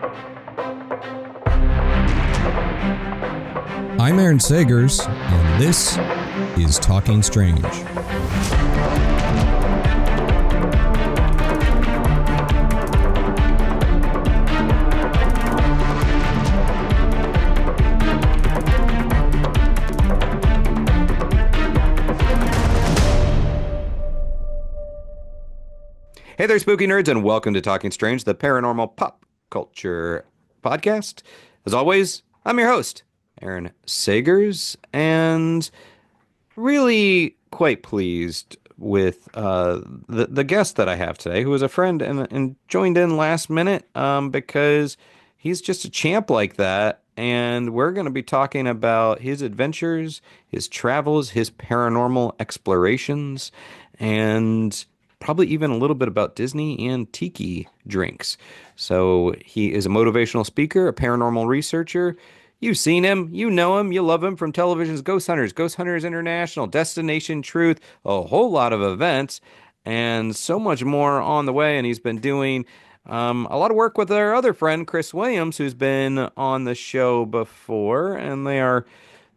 I'm Aaron Sagers, and this is Talking Strange. Hey there, spooky nerds, and welcome to Talking Strange, the paranormal pop culture podcast. As always, I'm your host, Aaron Sagers, and really quite pleased with the guest that I have today, who is a friend and joined in last minute because he's just a champ like that. And we're going to be talking about his adventures, his travels, his paranormal explorations, and probably even a little bit about Disney and tiki drinks. So he is a motivational speaker, a paranormal researcher. You've seen him, you know him, you love him from television's Ghost Hunters, Ghost Hunters International, Destination Truth, a whole lot of events, and so much more on the way. And he's been doing a lot of work with our other friend, Chris Williams, who's been on the show before, and they are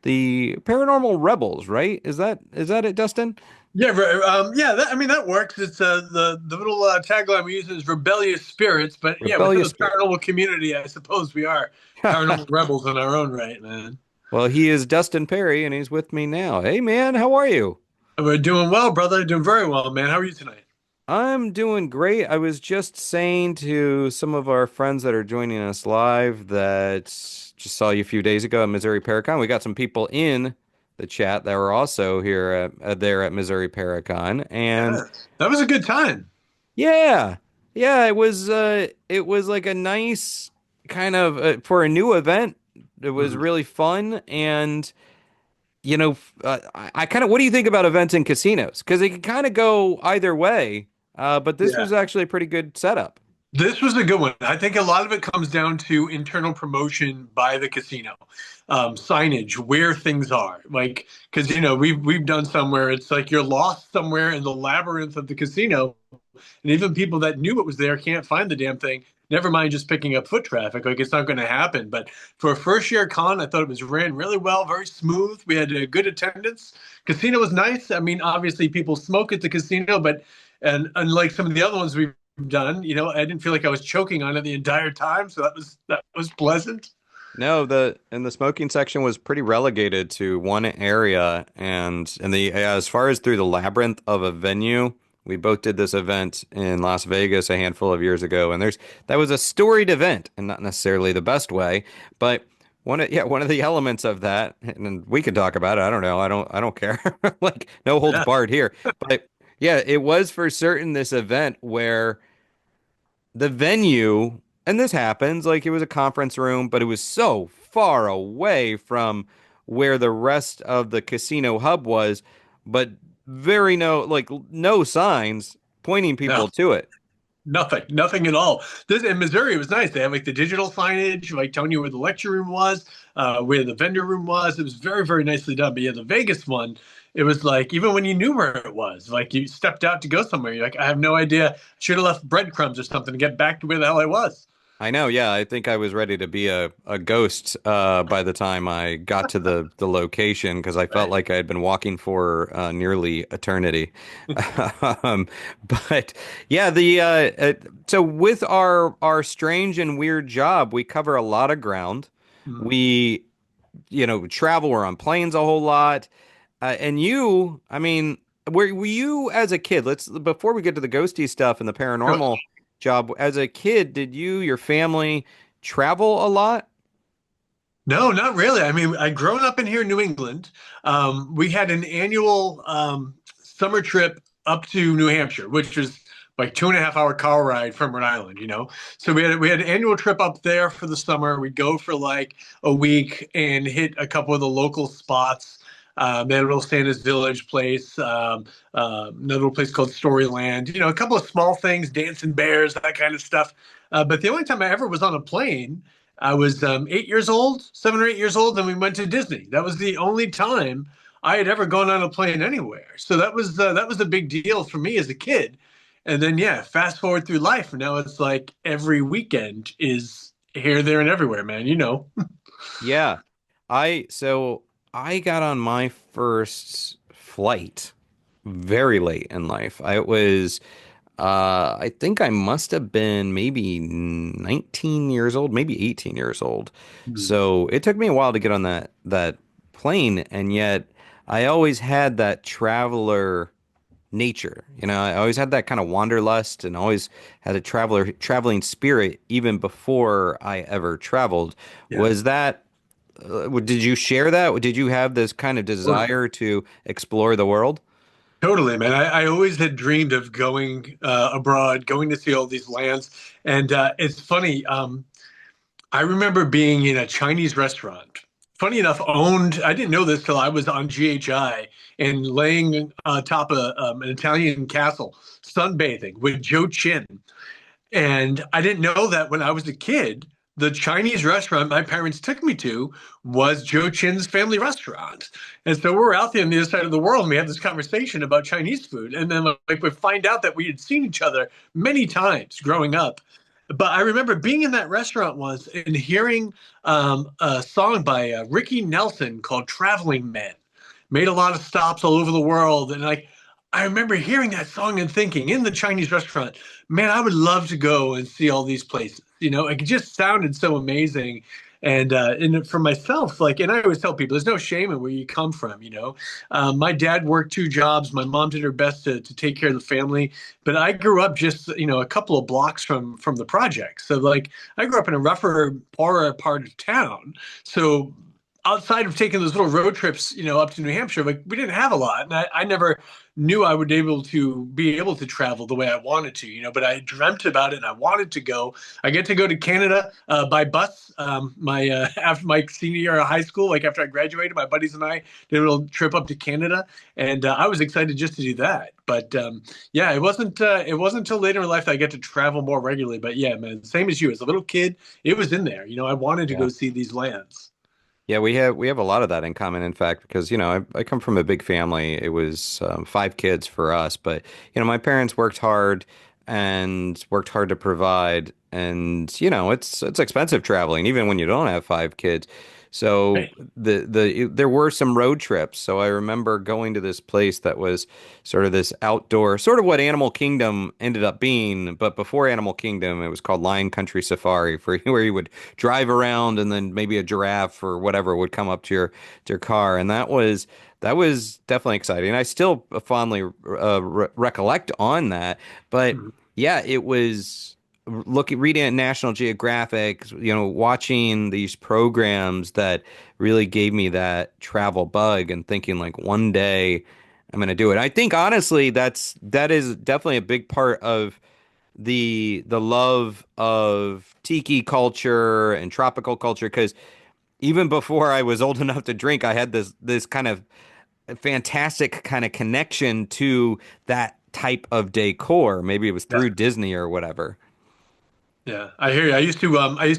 the Paranormal Rebels, right? Is that it, Dustin? Yeah, I mean that works. It's the little tagline we use is rebellious spirits, but yeah, within the Rebellious Spirit. paranormal community, I suppose we are paranormal rebels in our own right, man. Well, he is Dustin Pari, and he's with me now. Hey, man, how are you? We're doing well, brother. Doing very well, man. How are you tonight? I'm doing great. I was just saying to some of our friends that are joining us live that just saw you a few days ago at Missouri Paracon. We got some people in the chat that were also here there at Missouri Paracon, and Yeah, that was a good time. yeah, yeah, it was like a nice kind of for a new event. It was Mhm. really fun, and I kind of, what do you think about events in casinos? Because it can kind of go either way. But this Yeah. was actually a pretty good setup. This was a good one. I think a lot of it comes down to internal promotion by the casino, signage, where things are. Like, because we've done somewhere it's like you're lost somewhere in the labyrinth of the casino, and even people that knew it was there can't find the damn thing. Never mind just picking up foot traffic. Like it's not going to happen. But for a first year con, I thought it was ran really well, very smooth. We had a good attendance. Casino was nice. I mean, obviously people smoke at the casino, but and unlike some of the other ones we've done, I didn't feel like I was choking on it the entire time, so that was pleasant. No, the smoking section was pretty relegated to one area, and the as far as through the labyrinth of a venue, we both did this event in Las Vegas a handful of years ago, and that was a storied event, and not necessarily the best way, but one of the elements of that, and we could talk about it. I don't know. I don't care. Like no holds Yeah. barred here, but yeah, it was for certain this event where the venue, and this happens, like it was a conference room, but it was so far away from where the rest of the casino hub was, but very no signs pointing No, people to it. nothing at all. This in Missouri, it was nice. They had like the digital signage, like telling you where the lecture room was, where the vendor room was. It was very, very nicely done. But yeah, the Vegas one, it was like even when you knew where it was, like you stepped out to go somewhere, you're like, I have no idea. Should have left breadcrumbs or something to get back to where the hell I was. I know, yeah, I think I was ready to be a ghost by the time I got to the location because I felt Right. like I had been walking for nearly eternity. um, but yeah, so with our strange and weird job, we cover a lot of ground. Mhm. We travel. We're on planes a whole lot. And you, I mean, were you as a kid? Let's before we get to the ghosty stuff and the No, paranormal job. As a kid, did your family travel a lot? no, not really. I mean, I grown up in here in New England. We had an annual summer trip up to New Hampshire, which was like 2.5 hour car ride from Rhode Island. So we had an annual trip up there for the summer. We'd go for like a week and hit a couple of the local spots. They had a little Santa's Village place, another little place called Storyland. A couple of small things, dancing bears, that kind of stuff. But the only time I ever was on a plane I was 8 years old, 7 or 8 years old, and we went to Disney. That was the only time I had ever gone on a plane anywhere. So that was a big deal for me as a kid. And then yeah, fast forward through life, and now it's like every weekend is here, there, and everywhere, man. You know. Yeah. So I got on my first flight very late in life. I think I must have been maybe 19 years old, maybe 18 years old. Hmm. So it took me a while to get on that plane, and yet I always had that traveler nature. I always had that kind of wanderlust and always had a traveling spirit even before I ever traveled. Yeah. Was that did you share that? Did you have this kind of Totally. desire to explore the world? Totally, man. I always had dreamed of going abroad, going to see all these lands. And it's funny. I remember being in a Chinese restaurant. Funny enough, I didn't know this till I was on GHI and laying atop an Italian castle, sunbathing with Joe Chin. And I didn't know that when I was a kid, the Chinese restaurant my parents took me to was Joe Chin's family restaurant. And so we're out there on the other side of the world and we have this conversation about Chinese food. And then like we find out that we had seen each other many times growing up. But I remember being in that restaurant once and hearing a song by Ricky Nelson called Traveling Man. Made a lot of stops all over the world. And I remember hearing that song and thinking in the Chinese restaurant, man, I would love to go and see all these places. You know, it just sounded so amazing. And for myself, like, and I always tell people, there's no shame in where you come from. You know, my dad worked two jobs. My mom did her best to take care of the family, but I grew up just a couple of blocks from the project. So like, I grew up in a rougher, poorer part of town. So outside of taking those little road trips, up to New Hampshire, like we didn't have a lot. And I never knew I would be able to travel the way I wanted to, but I dreamt about it and I wanted to go. I get to go to Canada by bus. My After my senior year of high school, like after I graduated, my buddies and I did a little trip up to Canada, and I was excited just to do that. But yeah, it wasn't until later in life that I get to travel more regularly. But yeah, man, same as you. As a little kid, it was in there. I wanted to Yeah. go see these lands. Yeah, we have a lot of that in common, in fact, because I come from a big family. It was five kids for us, but my parents worked hard to provide, and it's expensive traveling, even when you don't have five kids. So Right. there were some road trips. So I remember going to this place that was sort of this outdoor, sort of what Animal Kingdom ended up being, but before Animal Kingdom, it was called Lion Country Safari, for where you would drive around and then maybe a giraffe or whatever would come up to your car, and that was definitely exciting. I still fondly recollect on that, but Mhm. yeah, it was reading at National Geographic, watching these programs that really gave me that travel bug and thinking like one day I'm going to do it. I think honestly that is definitely a big part of the love of tiki culture and tropical culture, because even before I was old enough to drink, I had this kind of fantastic kind of connection to that type of decor. Maybe it was Yeah. through Disney or whatever. Yeah, I hear you. I used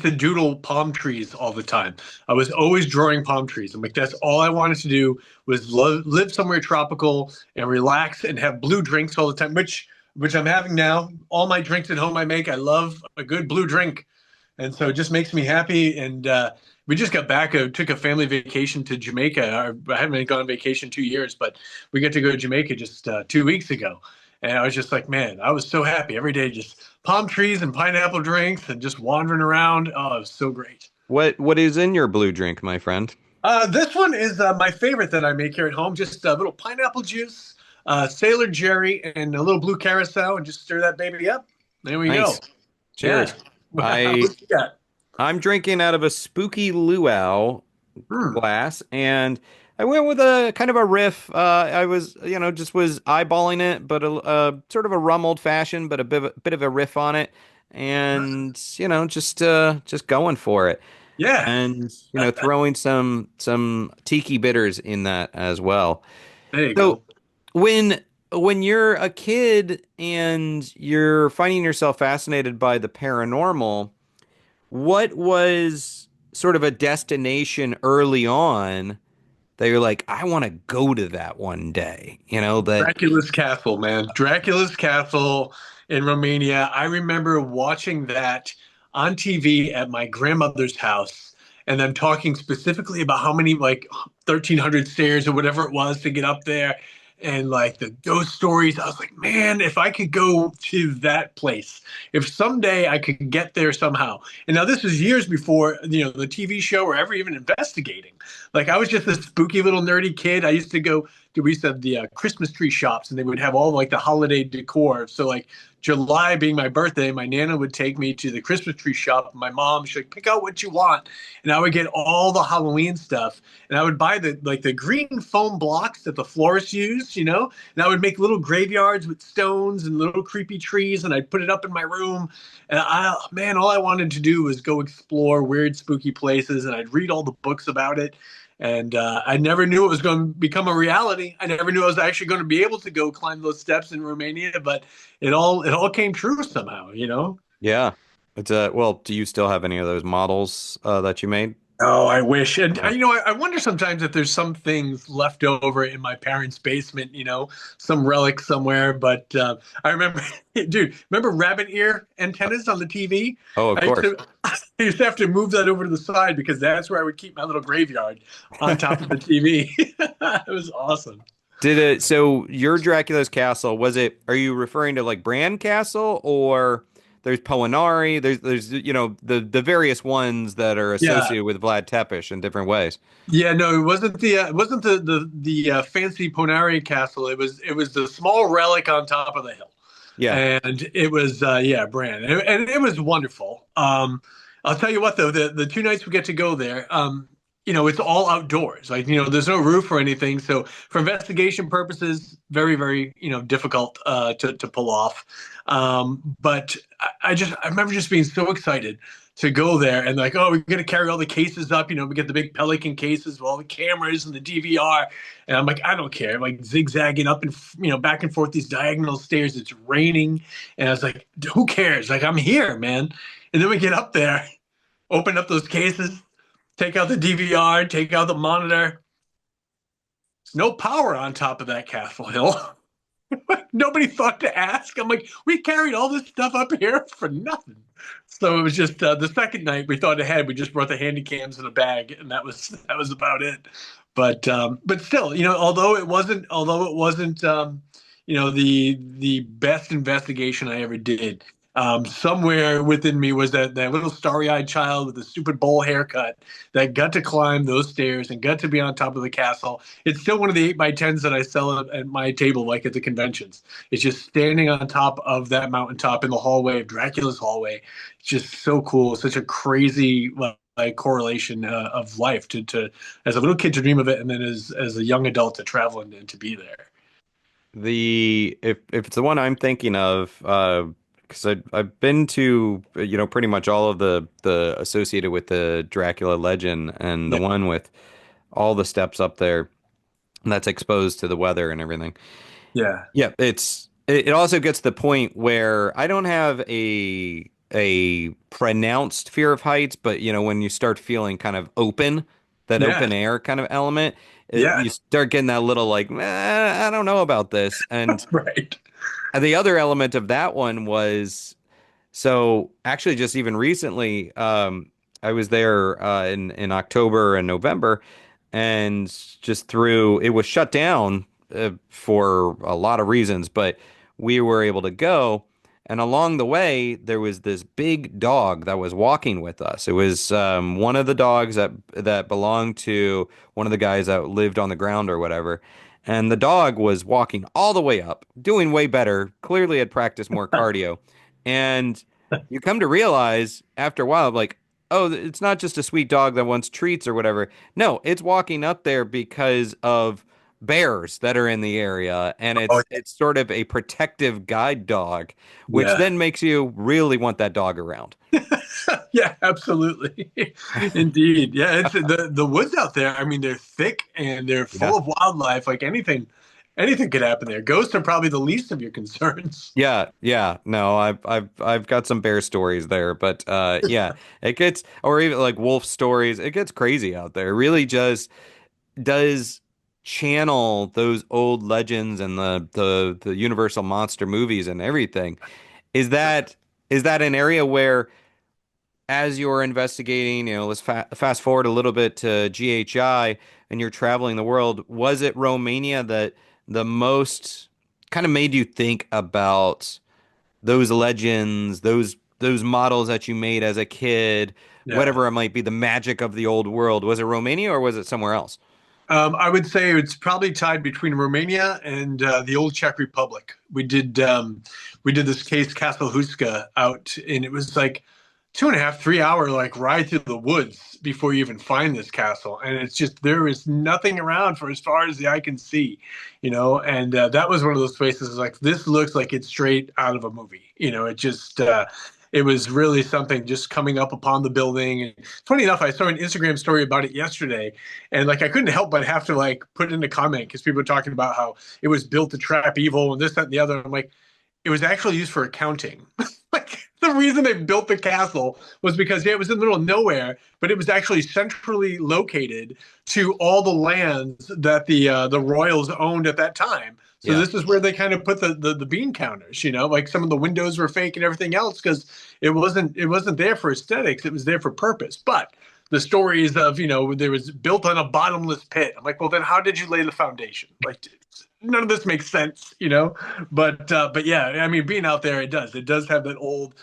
to doodle palm trees all the time. I was always drawing palm trees. I'm like, that's all I wanted to do was live somewhere tropical and relax and have blue drinks all the time, which I'm having now. All my drinks at home I make. I love a good blue drink, and so it just makes me happy. And we just got back. Took a family vacation to Jamaica. I haven't been gone on vacation 2 years, but we got to go to Jamaica just 2 weeks ago. And I was just like, man, I was so happy every day, just palm trees and pineapple drinks and just wandering around. Oh, it was so great. What is in your blue drink, my friend? This one is my favorite that I make here at home. Just a little pineapple juice, Sailor Jerry, and a little blue carousel, and just stir that baby up. There we go. Nice. Yeah. Cheers. I What you got? I'm drinking out of a spooky luau Hmm. glass, and I went with a kind of a riff. I was, just was eyeballing it, but a sort of a rum old fashioned, but a bit of a riff on it, and just going for it, Yeah. and throwing some tiki bitters in that as well. There you So go. when you're a kid and you're finding yourself fascinated by the paranormal, what was sort of a destination early on that you're like, I want to go to that one day? That Dracula's Castle, man. Dracula's Castle in Romania. I remember watching that on TV at my grandmother's house, and them talking specifically about how many, like, 1,300 stairs or whatever it was to get up there, and like the ghost stories. I was like, man, if I could go to that place, if someday I could get there somehow. And now this was years before, the TV show or ever even investigating. Like, I was just this spooky little nerdy kid. I used to go to, we used to have the Christmas tree shops, and they would have all like the holiday decor. So like July being my birthday, my nana would take me to the Christmas tree shop. My mom, she'd like, pick out what you want, and I would get all the Halloween stuff. And I would buy the green foam blocks that the florists use, and I would make little graveyards with stones and little creepy trees, and I'd put it up in my room. And man, all I wanted to do was go explore weird, spooky places, and I'd read all the books about it. And I never knew it was going to become a reality. I never knew I was actually going to be able to go climb those steps in Romania, but it all came true somehow. Yeah. It's well, do you still have any of those models that you made? Oh, I wish. And Yeah. I wonder sometimes if there's some things left over in my parents' basement, some relic somewhere. But I remember, dude, remember rabbit ear antennas on the TV? Oh, of I used course. to, I used to have to move that over to the side because that's where I would keep my little graveyard on top of the TV. It was awesome. Did it, so your Dracula's castle, are you referring to like Bran Castle, or there's Poenari, there's the various ones that are Yeah. associated with Vlad Tepes in different ways. Yeah, no, it wasn't the fancy Ponari castle. It was the small relic on top of the hill. Yeah. And it was yeah, Bran, and it was wonderful. I'll tell you what, though, the 2 nights we get to go there, it's all outdoors. Like, there's no roof or anything, so for investigation purposes, very, very, difficult to pull off. But I remember just being so excited to go there, and like, oh, we're gonna carry all the cases up. We get the big Pelican cases with all the cameras and the DVR, and I'm like, I don't care. I'm like zigzagging up and back and forth these diagonal stairs. It's raining, and I was like, who cares? Like, I'm here, man. And then we get up there, open up those cases, take out the DVR, take out the monitor. There's no power on top of that castle hill. Nobody thought to ask. I'm like, we carried all this stuff up here for nothing. So it was just the second night we thought ahead. We just brought the handy cams in a bag, and that was about it. But still, although it wasn't the best investigation I ever did. Somewhere within me was that little starry-eyed child with a stupid bowl haircut that got to climb those stairs and got to be on top of the castle. It's still one of the 8x10s that I sell at my table, like at the conventions. It's just standing on top of that mountaintop in the hallway of Dracula's hallway. It's just so cool. Such a crazy like correlation of life to as a little kid to dream of it, and then as a young adult to travel and to be there. If it's the one I'm thinking of, because I've been to pretty much all of the associated with the Dracula legend, and the Yeah, one with all the steps up there that's exposed to the weather and everything. yeah, Yeah, it also gets to the point where I don't have a pronounced fear of heights, but when you start feeling kind of that yeah, open air kind of element, yeah. you start getting that little like, I don't know about this. And Right. the other element of that one was, so actually just even recently, I was there in October and November, and just through it was shut down for a lot of reasons, but we were able to go. And along the way, there was this big dog that was walking with us. It was one of the dogs that belonged to one of the guys that lived on the ground or whatever. And the dog was walking all the way up, doing way better, clearly had practiced more cardio. And you come to realize after a while, like, oh, it's not just a sweet dog that wants treats or whatever. No, it's walking up there because of bears that are in the area, and Oh, it's sort of a protective guide dog, which yeah. then makes you really want that dog around. Yeah, absolutely. Indeed. Yeah, it's the woods out there. I mean, they're thick and they're Yeah. full of wildlife. Like anything could happen there. Ghosts are probably the least of your concerns. Yeah, yeah. No, I've got some bear stories there, but yeah, it gets, or even like wolf stories. It gets crazy out there. It really just does channel those old legends and the Universal monster movies and everything. Is that is that an area where as you're investigating, let's fast forward a little bit to GHI and you're traveling the world. Was it Romania that the most kind of made you think about those legends, those models that you made as a kid, Yeah. whatever it might be, the magic of the old world? Was it Romania or was it somewhere else? I would say it's probably tied between Romania and the old Czech Republic. We did this case Castle Huska out, and it was like 2.5, 3 hour like ride through the woods before you even find this castle, and it's just there is nothing around for as far as the eye can see, And that was one of those places like this looks like it's straight out of a movie, It just it was really something just coming up upon the building. And funny enough, I saw an Instagram story about it yesterday, and like I couldn't help but have to like put in a comment because people were talking about how it was built to trap evil and this, that, and the other. I'm like, it was actually used for accounting. Like the reason they built the castle was because yeah, it was in the middle of nowhere, but it was actually centrally located to all the lands that the royals owned at that time. So Yeah. this is where they kind of put the bean counters, like some of the windows were fake and everything else because it wasn't there for aesthetics, it was there for purpose. But the stories of there was built on a bottomless pit. I'm like, well, then how did you lay the foundation? Like, none of this makes sense. But yeah, I mean, being out there, it does have that old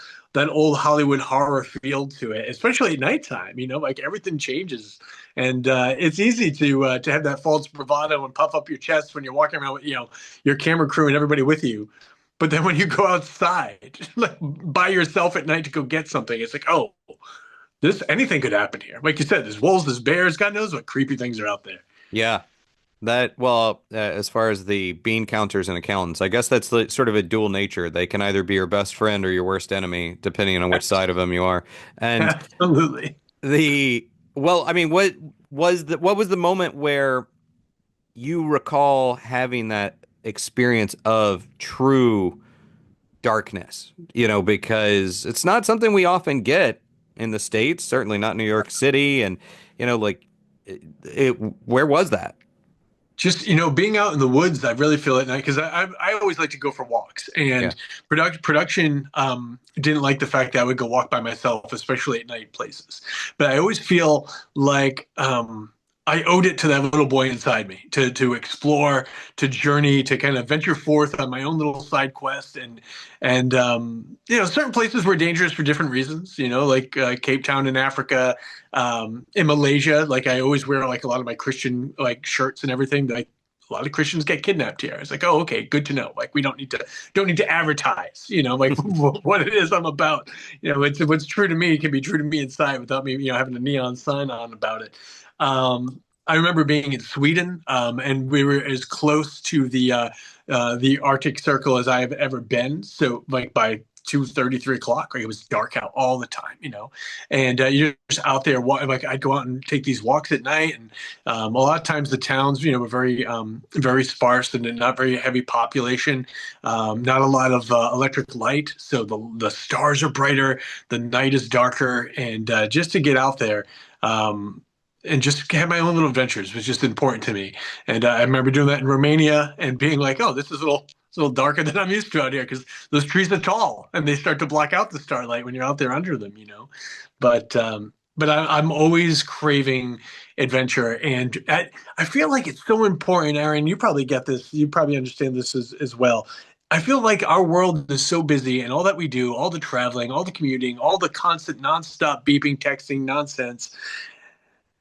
Hollywood horror feel to it, especially at nighttime. Like everything changes, and it's easy to have that false bravado and puff up your chest when you're walking around with your camera crew and everybody with you. But then when you go outside, like by yourself at night to go get something, it's like, oh, this anything could happen here. Like you said, there's wolves, there's bears, God knows what creepy things are out there. Yeah. As far as the bean counters and accountants, I guess that's sort of a dual nature. They can either be your best friend or your worst enemy, depending on which side of them you are. And Absolutely. I mean, what was the moment where you recall having that experience of true darkness? Because it's not something we often get in the States, certainly not New York City, and like where was that? Just being out in the woods, I really feel it at night because I always like to go for walks, Yeah. and production didn't like the fact that I would go walk by myself, especially at night places. But I always feel like I owed it to that little boy inside me to explore, to journey, to kind of venture forth on my own little side quest, and certain places were dangerous for different reasons. Like Cape Town in Africa, in Malaysia, like I always wear like a lot of my Christian like shirts and everything. Like a lot of Christians get kidnapped here. It's like, oh, okay, good to know. Like we don't need to advertise, like what it is I'm about. It's what's true to me can be true to me inside without me, having a neon sign on about it. I remember being in Sweden, and we were as close to the Arctic Circle as I have ever been. So, like by 2:30, 3 o'clock, like it was dark out all the time. And you're just out there. Like I'd go out and take these walks at night, and a lot of times the towns, were very sparse and not very heavy population. Not a lot of electric light, so the stars are brighter, the night is darker, and just to get out there. And just have my own little adventures was just important to me. And I remember doing that in Romania and being like, "Oh, this is a little darker than I'm used to out here because those trees are tall and they start to block out the starlight when you're out there under them." But I'm always craving adventure, and I feel like it's so important, Aaron. You probably get this. You probably understand this as well. I feel like our world is so busy, and all that we do, all the traveling, all the commuting, all the constant nonstop beeping, texting nonsense,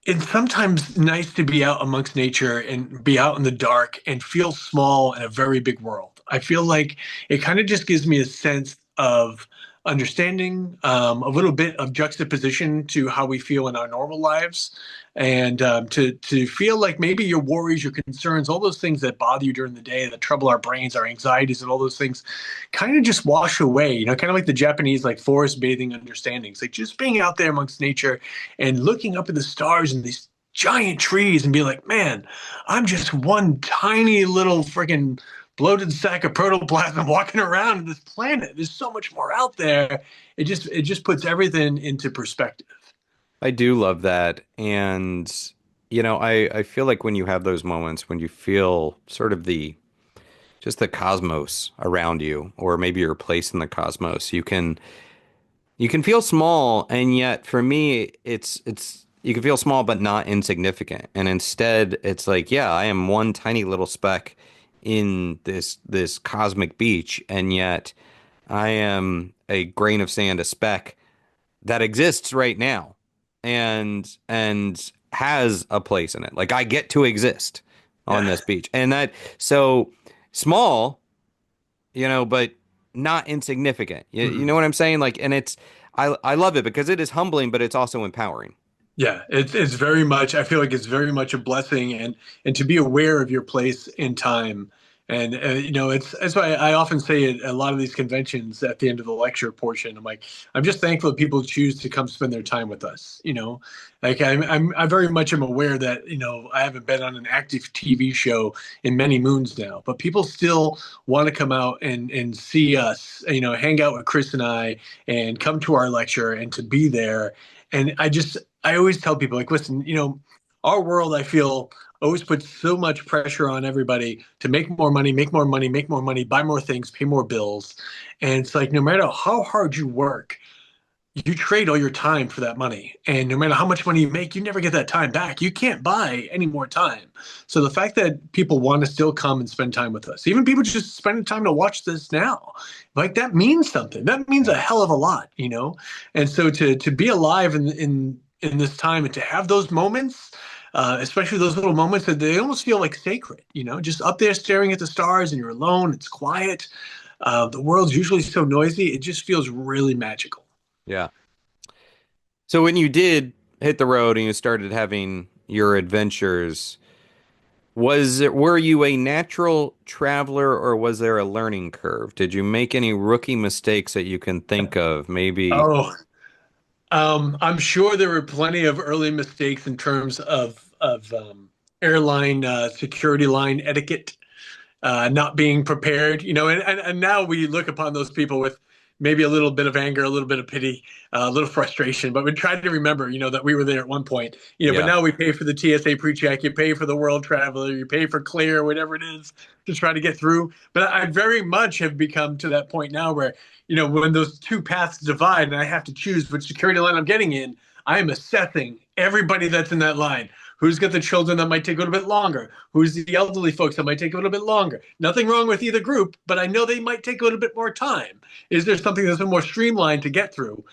it's sometimes nice to be out amongst nature and be out in the dark and feel small in a very big world. I feel like it kind of just gives me a sense of understanding, a little bit of juxtaposition to how we feel in our normal lives, and to feel like maybe your worries, your concerns, all those things that bother you during the day, that trouble our brains, our anxieties, and all those things, kind of just wash away. Kind of like the Japanese like forest bathing understandings, like just being out there amongst nature and looking up at the stars and these giant trees and be like, man, I'm just one tiny little freaking bloated sack of protoplasm walking around in this planet. There's so much more out there. It just puts everything into perspective. I do love that. And, I feel like when you have those moments, when you feel sort of just the cosmos around you, or maybe your place in the cosmos, you can, You can feel small, and yet for me, it's you can feel small but not insignificant. And instead, it's like, yeah, I am one tiny little speck in this cosmic beach, and yet I am a grain of sand, a speck that exists right now, and has a place in it. Like I get to exist on Yeah. this beach, and that so small, but not insignificant. You Mhm. know what I'm saying? Like, and I love it because it is humbling, but it's also empowering. Yeah, it's very much. I feel like it's very much a blessing, and to be aware of your place in time, and it's that's why I often say at a lot of these conventions at the end of the lecture portion, I'm like, I'm just thankful that people choose to come spend their time with us. Like I very much am aware that I haven't been on an active TV show in many moons now, but people still want to come out and see us, hang out with Chris and I, and come to our lecture and to be there. And I always tell people, like, listen, our world, I feel, always puts so much pressure on everybody to make more money, make more money, make more money, buy more things, pay more bills. And it's like, no matter how hard you work, you trade all your time for that money. And no matter how much money you make, you never get that time back. You can't buy any more time. So the fact that people want to still come and spend time with us, even people just spending time to watch this now, like that means something. That means Yeah. a hell of a lot. And so to be alive in this time and to have those moments, especially those little moments that they almost feel like sacred, just up there staring at the stars and you're alone, it's quiet. The world's usually so noisy, it just feels really magical. Yeah. So when you did hit the road and you started having your adventures, were you a natural traveler or was there a learning curve? Did you make any rookie mistakes that you can think of? Maybe. Oh, I'm sure there were plenty of early mistakes in terms of airline security line etiquette, not being prepared, and now we look upon those people with maybe a little bit of anger, a little bit of pity, a little frustration, but we try to remember, that we were there at one point, but Yeah. now we pay for the TSA pre-check, you pay for the world traveler, you pay for clear, whatever it is to try to get through. But I very much have become to that point now where, when those two paths divide and I have to choose which security line I'm getting in, I am assessing everybody that's in that line. Who's got the children that might take a little bit longer? Who's the elderly folks that might take a little bit longer? Nothing wrong with either group, but I know they might take a little bit more time. Is there something that's been more streamlined to get through?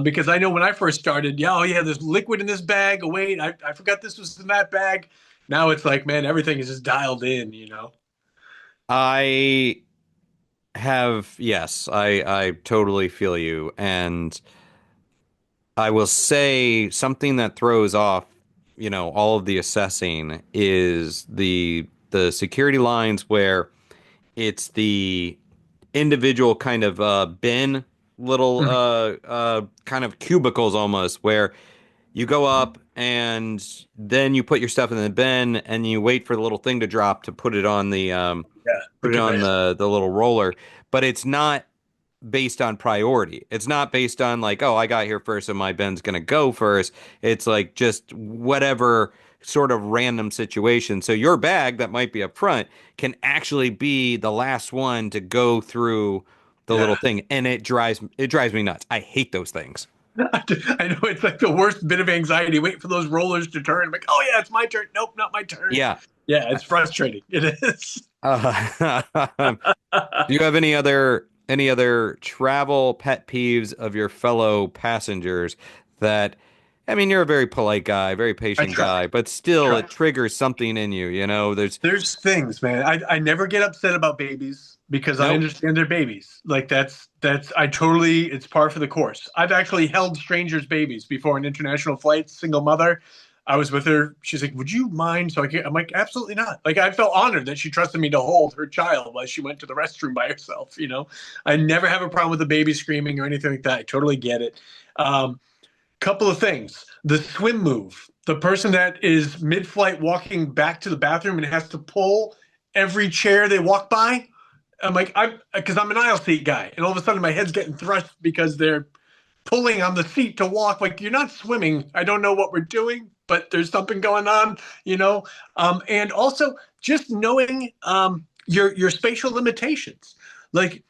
Because I know when I first started, yeah, oh yeah, there's liquid in this bag. Oh, wait, I forgot this was in that bag. Now it's like, man, everything is just dialed in. I yes, I totally feel you. And I will say something that throws off, all of the assessing is the security lines where it's the individual kind of bin little Mhm. kind of cubicles almost where you go up and then you put your stuff in the bin and you wait for the little thing to drop to put it on Yeah, the put it on conveyor. the little roller, but it's not based on priority. It's not based on like, oh, I got here first and my bin's gonna go first. It's like just whatever sort of random situation. So your bag that might be up front can actually be the last one to go through the little Yeah. thing, and it drives me nuts. I hate those things. I know it's like the worst bit of anxiety. Wait for those rollers to turn. I'm like, oh yeah, it's my turn. Nope, not my turn. Yeah. Yeah, it's frustrating. It is. Do you have any other travel pet peeves of your fellow passengers that I mean, you're a very polite guy, very I patient try. guy, but still Try. it triggers something in you, there's There's things, man. I never get upset about babies because I nope. understand they're babies. Like that's I totally it's par for the course. I've actually held strangers' babies before on international flights, single mother. I was with her. She's like, "Would you mind?" I'm like, "Absolutely not." Like I felt honored that she trusted me to hold her child while she went to the restroom by herself. I never have a problem with a baby screaming or anything like that. I totally get it. Couple of things. The swim move. The person that is mid-flight walking back to the bathroom and has to pull every chair they walk by. I'm like, I'm an aisle seat guy, and all of a sudden my head's getting thrust because they're pulling on the seat to walk. Like, you're not swimming. I don't know what we're doing, but there's something going on. And also just knowing your spatial limitations. Like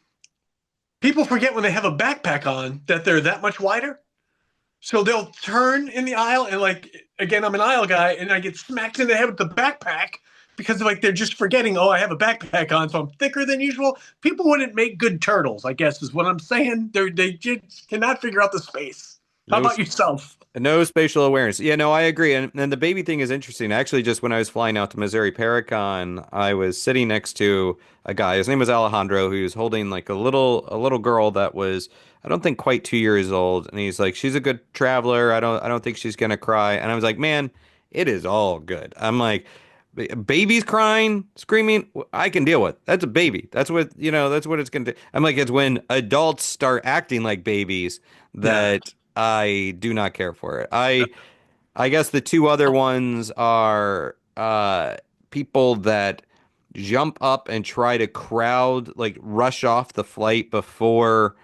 people forget when they have a backpack on that they're that much wider. So they'll turn in the aisle, and like again, I'm an aisle guy, and I get smacked in the head with the backpack because like they're just forgetting. Oh, I have a backpack on, so I'm thicker than usual. People wouldn't make good turtles, I guess, is what I'm saying. They just cannot figure out the space. How No, about yourself? no spatial awareness. Yeah, no, I agree. And the baby thing is interesting. Actually, just when I was flying out to Missouri Paracon, I was sitting next to a guy. His name was Alejandro, who was holding like a little girl that was, I don't think quite 2 years old. And he's like, she's a good traveler. I don't think she's gonna cry. And I was like, man, it is all good. I'm like, babies crying, screaming, I can deal with. That's a baby. That's what it's gonna do. I'm like, it's when adults start acting like babies Yeah, that I do not care for it. I guess the two other ones are people that jump up and try to crowd, like rush off the flight before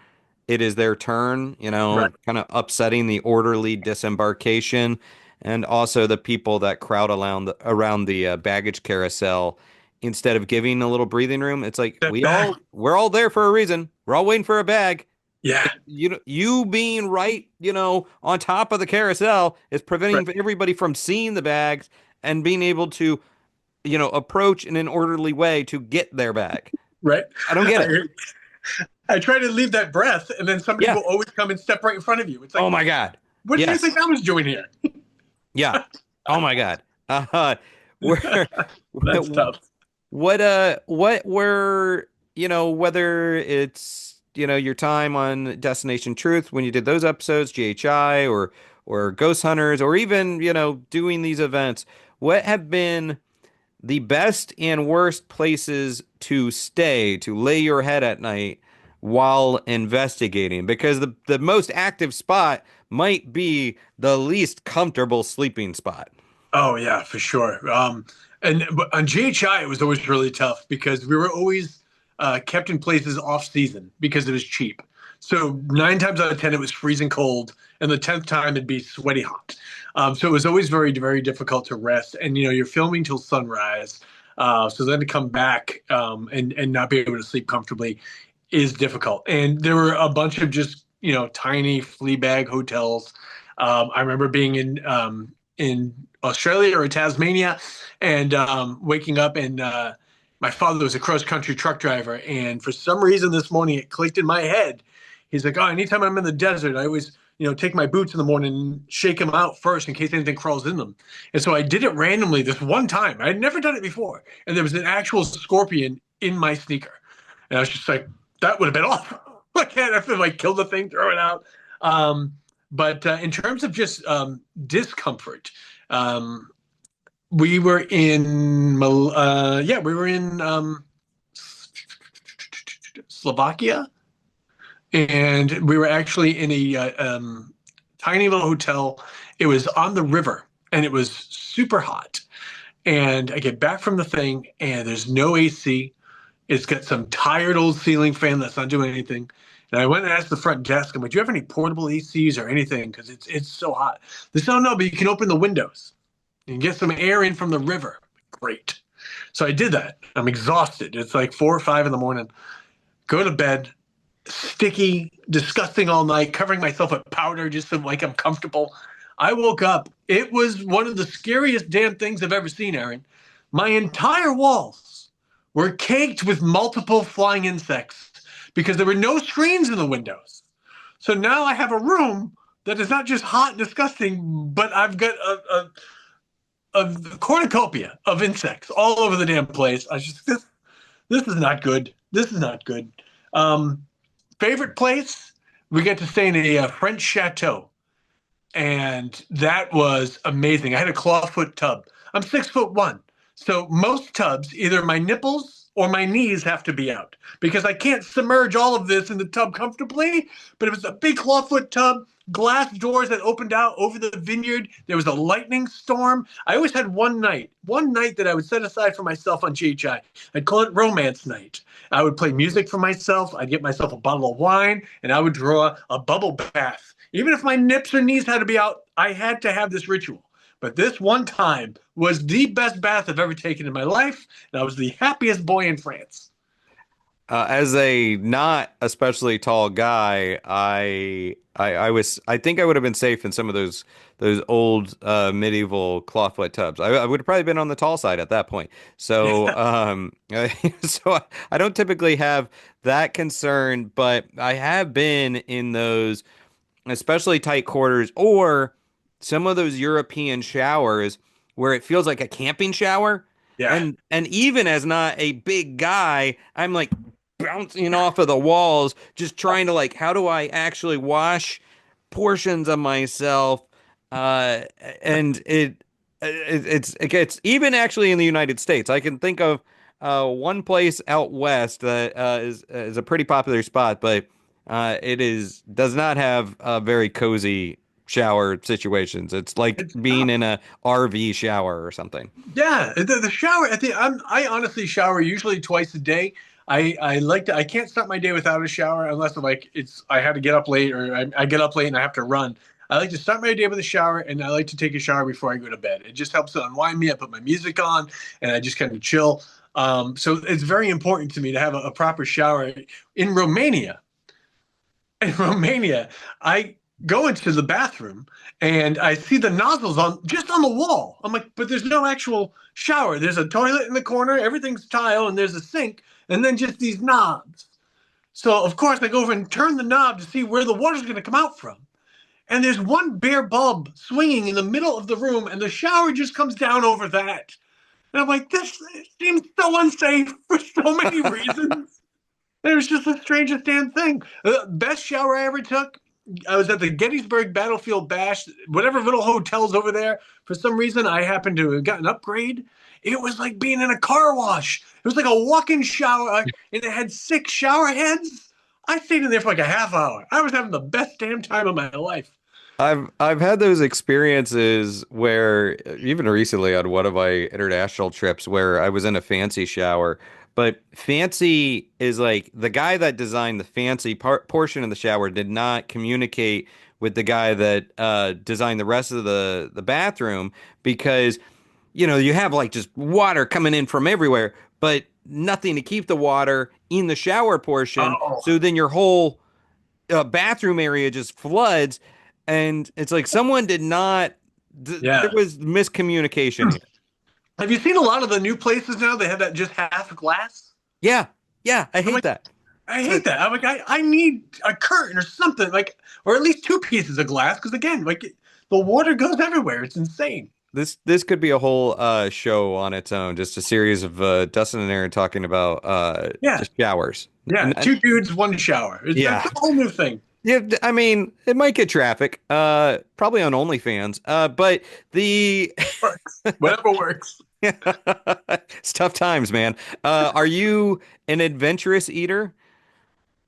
it is their turn, right. kind of upsetting the orderly disembarkation, and also the people that crowd around the baggage carousel instead of giving a little breathing room. It's like That back. we're all there for a reason. We're all waiting for a bag. Yeah, You being right, on top of the carousel is right, preventing everybody from seeing the bags and being able to, approach in an orderly way to get their bag. right. I don't get I, it. I try to leave that breath, and then somebody Yeah. will always come and step right in front of you. It's Oh like, my God. what do you Yes. think I was doing here? Yeah. Oh my God. Where, That's tough. what were, whether it's, your time on Destination Truth when you did those episodes, GHI or Ghost Hunters, or even, doing these events, what have been the best and worst places to stay, to lay your head at night while investigating? Because the most active spot might be the least comfortable sleeping spot. Oh yeah, for sure. And but on GHI, it was always really tough because we were always kept in places off season because it was cheap. So 9 times out of 10, it was freezing cold, and the 10th time it'd be sweaty hot. So it was always very, very difficult to rest. And you're filming till sunrise, so then to come back and not be able to sleep comfortably is difficult. And there were a bunch of just tiny flea bag hotels. I remember being in Australia or Tasmania, and waking up, and my father was a cross country truck driver, and for some reason this morning it clicked in my head. He's like, "Oh, anytime I'm in the desert, I always take my boots in the morning and shake them out first in case anything crawls in them." And so I did it randomly this one time. I had never done it before, and there was an actual scorpion in my sneaker, and I was just like, "That would have been awful." I can't have to like kill the thing, throw it out. But in terms of just discomfort, um, we were in we were in Slovakia, and we were actually in a tiny little hotel. It was on the river, and it was super hot. And I get back from the thing, and there's no AC. It's got some tired old ceiling fan that's not doing anything. And I went and asked the front desk, I'm like, "Do you have any portable ACs or anything? Because it's so hot." They said, "Oh no, but you can open the windows. You can get some air in from the river." Great. So I did that. I'm exhausted. It's like 4 or 5 in the morning. Go to bed, sticky, disgusting all night, covering myself with powder just so like I'm comfortable. I woke up. It was one of the scariest damn things I've ever seen, Aaron. My entire walls were caked with multiple flying insects because there were no screens in the windows. So now I have a room that is not just hot and disgusting, but I've got a cornucopia of insects all over the damn place. I just this is not good. This is not good. Um, Favorite place? We got to stay in a French chateau, and that was amazing. I had a clawfoot tub. I'm 6'1", so most tubs, either my nipples or my knees have to be out because I can't submerge all of this in the tub comfortably. But it was a big clawfoot tub, glass doors that opened out over the vineyard. There was a lightning storm. I always had one night that I would set aside for myself on GHI. I'd call it romance night. I would play music for myself. I'd get myself a bottle of wine, and I would draw a bubble bath. Even if my nips or knees had to be out, I had to have this ritual. But this one time was the best bath I've ever taken in my life, and I was the happiest boy in France. As a not especially tall guy, I think I would have been safe in some of those old medieval clawfoot tubs. I would have probably been on the tall side at that point. So I don't typically have that concern, but I have been in those especially tight quarters or some of those European showers where it feels like a camping shower. Yeah. And even as not a big guy, I'm like bouncing off of the walls, just trying to like, how do I actually wash portions of myself? Uh, and it gets even actually in the United States. I can think of one place out west that is a pretty popular spot, but it is does not have very cozy shower situations. It's like It's being in a RV shower or something. Yeah, the shower. I honestly shower usually twice a day. I like to. I can't start my day without a shower unless like I had to get up late or I get up late and I have to run. I like to start my day with a shower and I like to take a shower before I go to bed. It just helps to unwind me. I put my music on and I just kind of chill. So it's very important to me to have a proper shower. In Romania, in Romania, I go into the bathroom and I see the nozzles on the wall. I'm like, but there's no actual shower. There's a toilet in the corner, everything's tile, and there's a sink, and then just these knobs. So of course I go over and turn the knob to see where the water's going to come out from. And there's one bare bulb swinging in the middle of the room, and the shower just comes down over that. And I'm like, this seems so unsafe for so many reasons. It was just the strangest damn thing. Best shower I ever took. I was at the Gettysburg Battlefield Bash, whatever little hotels over there. For some reason, I happened to have gotten an upgrade. It was like being in a car wash. It was like a walk-in shower, and it had 6 shower heads. I stayed in there for like a half hour. I was having the best damn time of my life. I've had those experiences where even recently on one of my international trips where I was in a fancy shower, but fancy is like the guy that designed the fancy portion of the shower did not communicate with the guy that designed the rest of the bathroom because you have like just water coming in from everywhere, but nothing to keep the water in the shower portion. Oh, So then your whole bathroom area just floods, and it's like someone did not. There yeah. was miscommunication here. Have you seen a lot of the new places now? They have that just half glass. Yeah, yeah, I I'm hate like, that. I Uh, hate that. I'm like, I need a curtain or something, like, or at least 2 pieces of glass, because again, like the water goes everywhere. It's insane. this could be a whole show on its own, just a series of Dustin and Aaron talking about Yeah, just showers. yeah. And, 2 dudes, one shower. That's yeah, a whole new thing. yeah. I mean, it might get traffic, probably on OnlyFans, but the Works. Whatever works. it's tough times, man. Are you an adventurous eater?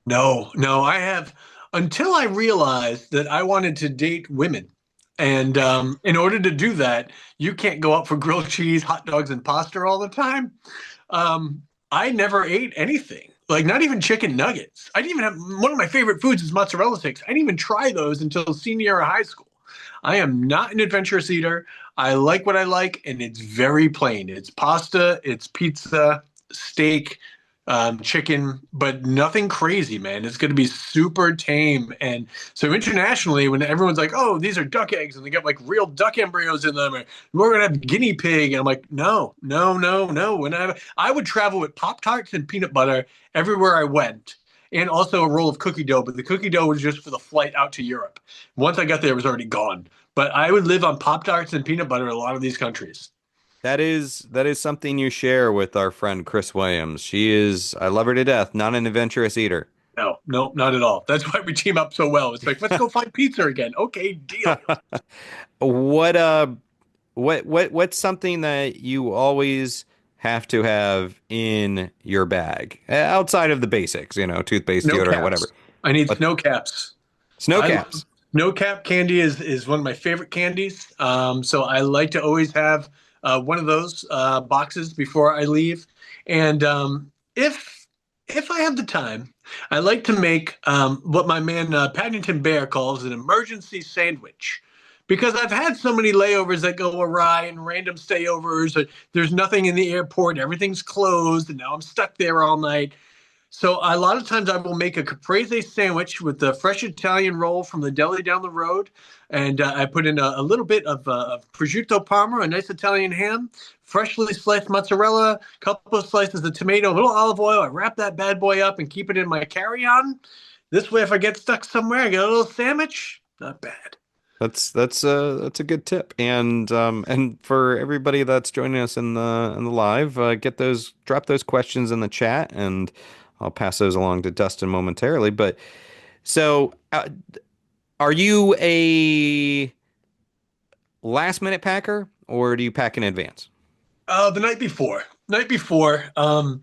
No, no. I have until I realized that I wanted to date women, and in order to do that, you can't go out for grilled cheese, hot dogs, and pasta all the time. I never ate anything, like not even chicken nuggets. I didn't even have one of my favorite foods is mozzarella sticks. I didn't even try those until senior year of high school. I am not an adventurous eater. I like what I like, and it's very plain. It's pasta, it's pizza, steak, chicken, but nothing crazy, man. It's going to be super tame. And so internationally, when everyone's like, "Oh, these are duck eggs," and they got like real duck embryos in them, or we're going to have guinea pig, and I'm like, no, no, no, no. When I would travel with Pop Tarts and peanut butter everywhere I went. And also a roll of cookie dough, but the cookie dough was just for the flight out to Europe. Once I got there, it was already gone. But I would live on Pop Tarts and peanut butter in a lot of these countries. That is something you share with our friend Chris Williams. She is, I love her to death, not an adventurous eater. No, no, not at all. That's why we team up so well. It's like, let's go find pizza again. Okay, deal. What what's something that you always have to have in your bag outside of the basics, toothpaste, Snow deodorant, whatever. caps. I need But snow caps. snow I love caps. snow cap candy is one of my favorite candies. So I like to always have one of those boxes before I leave. And if I have the time, I like to make what my man Paddington Bear calls an emergency sandwich. Because I've had so many layovers that go awry and random stayovers. There's nothing in the airport, everything's closed, and now I'm stuck there all night. So a lot of times I will make a caprese sandwich with the fresh Italian roll from the deli down the road, and I put in a little bit of prosciutto parma, a nice Italian ham, freshly sliced mozzarella, a couple of slices of tomato, a little olive oil. I wrap that bad boy up and keep it in my carry-on. This way, if I get stuck somewhere, I get a little sandwich. Not bad. That's a good tip. And for everybody that's joining us in the live, get those drop those questions in the chat, and I'll pass those along to Dustin momentarily. But so, are you a last minute packer or do you pack in advance? The night before. Night before. The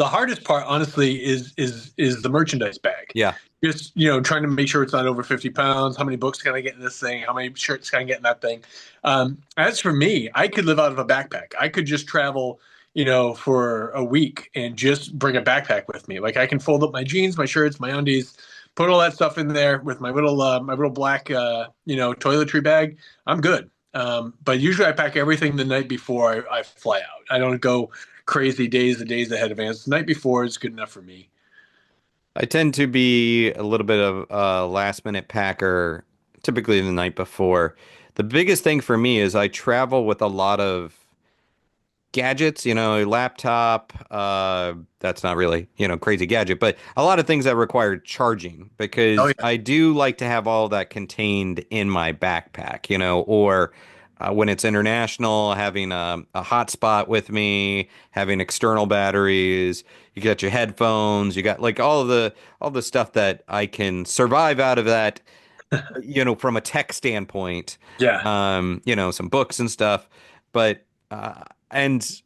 hardest part, honestly, is the merchandise bag. Yeah. Just trying to make sure it's not over 50 pounds. How many books can I get in this thing? How many shirts can I get in that thing? As for me, I could live out of a backpack. I could just travel, for a week and just bring a backpack with me. Like I can fold up my jeans, my shirts, my undies, put all that stuff in there with my little black toiletry bag. I'm good. But usually I pack everything the night before I fly out. I don't go crazy days and days ahead of advance. The night before is good enough for me. I tend to be a little bit of a last minute packer, typically the night before. The biggest thing for me is I travel with a lot of gadgets, laptop, that's not really, crazy gadget, but a lot of things that require charging Oh because yeah. I do like to have all that contained in my backpack, or when it's international, having a hotspot with me, having external batteries, you got your headphones, you got like all the stuff that I can survive out of that, from a tech standpoint, Yeah. some books and stuff, but and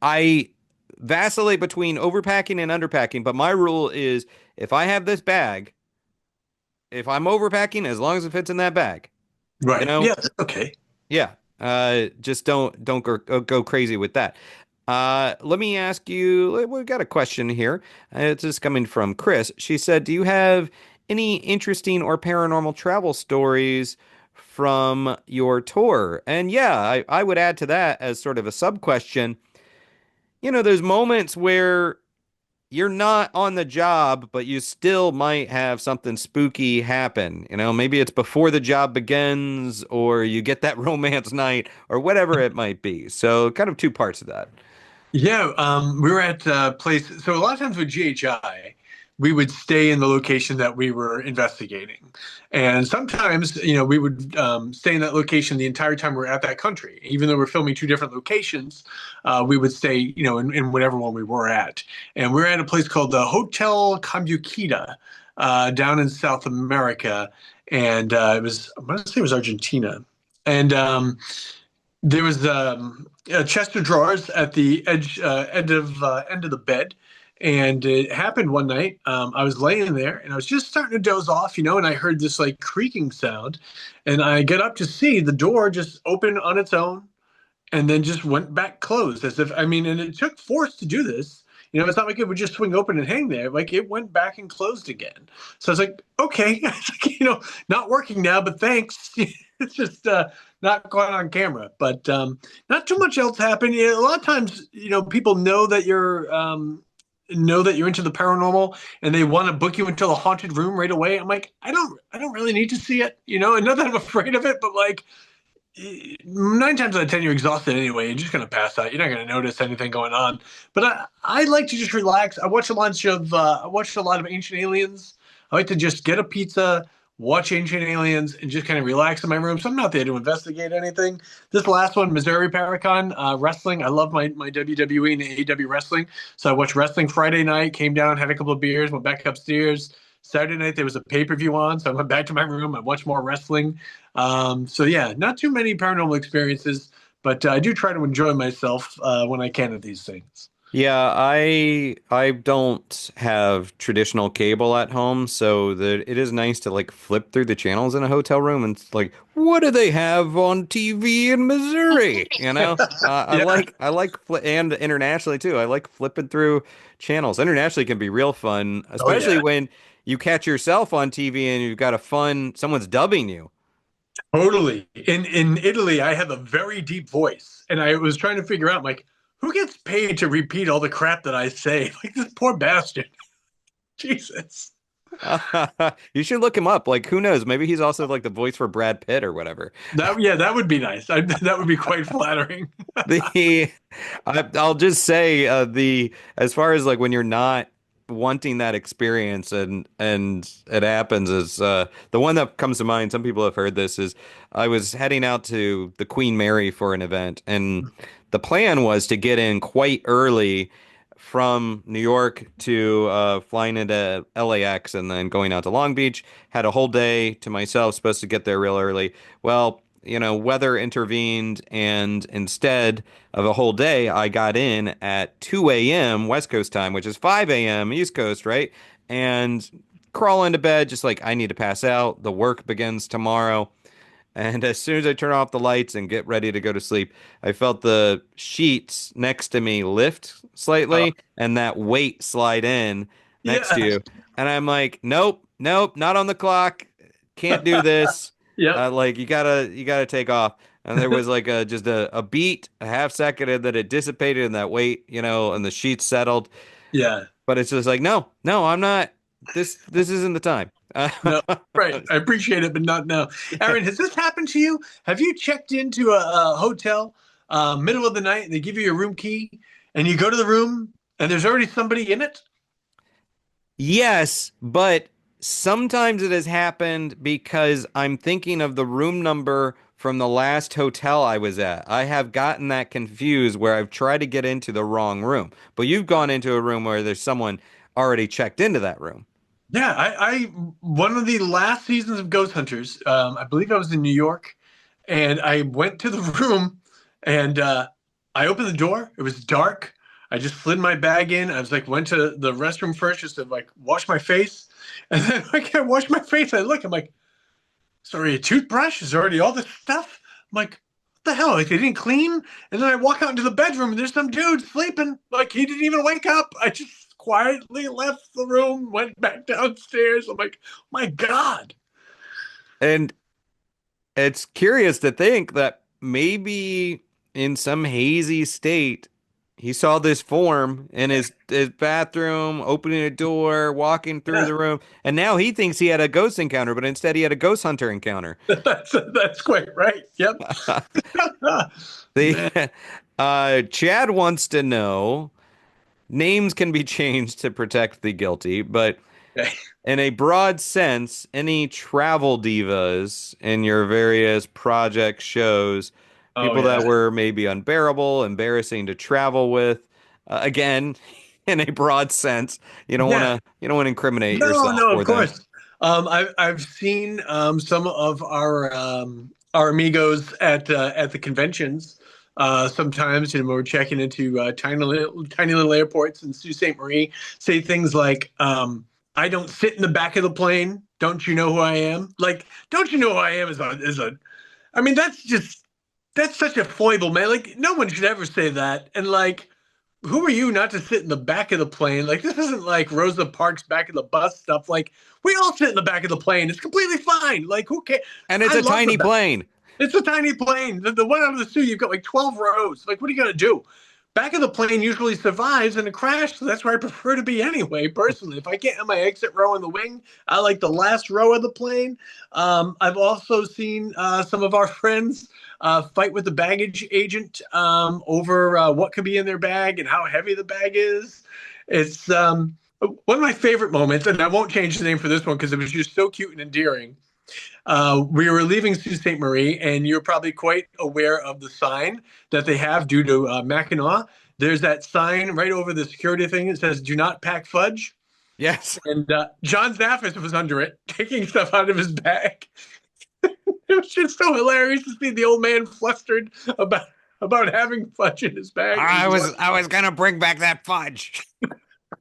I vacillate between overpacking and underpacking, but my rule is if I have this bag, if I'm overpacking, as long as it fits in that bag, you Right. know, Yeah. Okay. yeah, just don't go crazy with that. Let me ask you, we've got a question here. It's just coming from Chris. She said, "Do you have any interesting or paranormal travel stories from your tour?" And yeah, I would add to that as sort of a sub question. Those moments where you're not on the job, but you still might have something spooky happen. Maybe it's before the job begins, or you get that romance night, or whatever it might be. So, kind of two parts of that. Yeah, we were at a place. So a lot of times with GHI, we would stay in the location that we were investigating, and sometimes we would stay in that location the entire time we're at that country. Even though we're filming two different locations, we would stay in whatever one we were at. And we're at a place called the Hotel Cambuquita down in South America, and it was I want to say it was Argentina, and there was a chest of drawers at the end of the bed, and it happened one night. I was laying there, and I was just starting to doze off, and I heard this like creaking sound, and I get up to see the door just open on its own, and then just went back closed as if and it took force to do this. It's not like it would just swing open and hang there. Like it went back and closed again. So I was like, okay, it's like, not working now, but thanks. It's just not going on camera. But not too much else happened. A lot of times, people know that you're into the paranormal and they want to book you into a haunted room right away. I'm like, I don't really need to see it, and not that I'm afraid of it, but like 9 times out of 10 you're exhausted anyway. You're just gonna pass out. You're not gonna notice anything going on. But I like to just relax. I watched a lot of Ancient Aliens. I like to just get a pizza, watch Ancient Aliens, and just kind of relax in my room. So I'm not there to investigate anything. This last one, Missouri Paracon, wrestling. I love my WWE and AEW wrestling. So I watched wrestling Friday night, came down, had a couple of beers, went back upstairs. Saturday night there was a pay-per-view on, so I went back to my room. I watched more wrestling. So yeah, not too many paranormal experiences, but I do try to enjoy myself when I can at these things. Yeah, I don't have traditional cable at home, so that it is nice to like flip through the channels in a hotel room and it's like, what do they have on TV in Missouri? Yeah. And internationally too. I like flipping through channels. Internationally can be real fun, Oh especially yeah. when you catch yourself on TV and you've got someone's dubbing you. Totally. In Italy, I have a very deep voice, and I was trying to figure out like who gets paid to repeat all the crap that I say. Like this poor bastard. Jesus. You should look him up. Like, who knows? Maybe he's also like the voice for Brad Pitt or whatever. That yeah, that would be nice. That would be quite flattering. The I'll just say the as far as like when you're not wanting that experience and it happens is the one that comes to mind. Some people have heard this is I was heading out to the Queen Mary for an event, and the plan was to get in quite early from New York to flying into LAX and then going out to Long Beach. Had a whole day to myself, supposed to get there real early. Well, weather intervened, and instead of a whole day, I got in at 2 a.m. West Coast time, which is 5 a.m. East Coast, right? And crawl into bed, just like I need to pass out. The work begins tomorrow. And as soon as I turn off the lights and get ready to go to sleep, I felt the sheets next to me lift Uh, slightly and that weight slide in next to yeah. you. And I'm like, nope, nope, not on the clock. Can't do this. Yep. Like you gotta take off. And there was like just a beat, a half second, and then it dissipated and that weight, and the sheets settled. Yeah. But it's just like, no, no, I'm not. This isn't the time. No. Right. I appreciate it, but not now. Aaron, has this happened to you? Have you checked into a hotel middle of the night and they give you your room key and you go to the room and there's already somebody in it? Yes, but sometimes it has happened because I'm thinking of the room number from the last hotel I was at. I have gotten that confused where I've tried to get into the wrong room. But you've gone into a room where there's someone already checked into that room. Yeah, I one of the last seasons of Ghost Hunters, I believe I was in New York, and I went to the room, and I opened the door. It was dark. I just slid my bag in. I was like, went to the restroom first just to like wash my face, and then I can't wash my face. I look, I'm like, sorry, a toothbrush is already all this stuff. I'm like, what the hell? Like they didn't clean. And then I walk out into the bedroom and there's some dude sleeping. Like he didn't even wake up. I just quietly left the room, went back downstairs. I'm like, my God. And it's curious to think that maybe in some hazy state, he saw this form in his bathroom, opening a door, walking through Yeah, the room, and now he thinks he had a ghost encounter, but instead he had a ghost hunter encounter. that's quite right. Yep. Man. The Chad wants to know names can be changed to protect the guilty, but Okay. in a broad sense, any travel divas in your various project shows, Oh people that yeah. were maybe unbearable, embarrassing to travel with, again, in a broad sense, Yeah. you don't want to incriminate No, yourself no, of or them. course. I've seen some of our amigos at the conventions. Sometimes, when we're checking into tiny little airports in Sault Ste. Marie, say things like, "I don't sit in the back of the plane. Don't you know who I am?" Like, "Don't you know who I am?" Is a. I mean, that's such a foible, man. Like, no one should ever say that. And like, who are you not to sit in the back of the plane? Like, this isn't like Rosa Parks back of the bus stuff. Like, we all sit in the back of the plane. It's completely fine. Like, who cares? And it's I a love the tiny back. plane. It's a tiny plane. The one out of the suit, you've got like 12 rows. Like, what are you going to do? Back of the plane usually survives in a crash, so that's where I prefer to be anyway, personally. If I can't have my exit row in the wing, I like the last row of the plane. I've also seen some of our friends fight with the baggage agent over what could be in their bag and how heavy the bag is. It's one of my favorite moments, and I won't change the name for this one because it was just so cute and endearing. We were leaving Sault Ste. Marie, and you're probably quite aware of the sign that they have due to Mackinac. There's that sign right over the security thing that says, "Do not pack fudge." Yes. And John Zaffis was under it, taking stuff out of his bag. It was just so hilarious to see the old man flustered about having fudge in his bag. And he's I walking. was gonna bring back that fudge.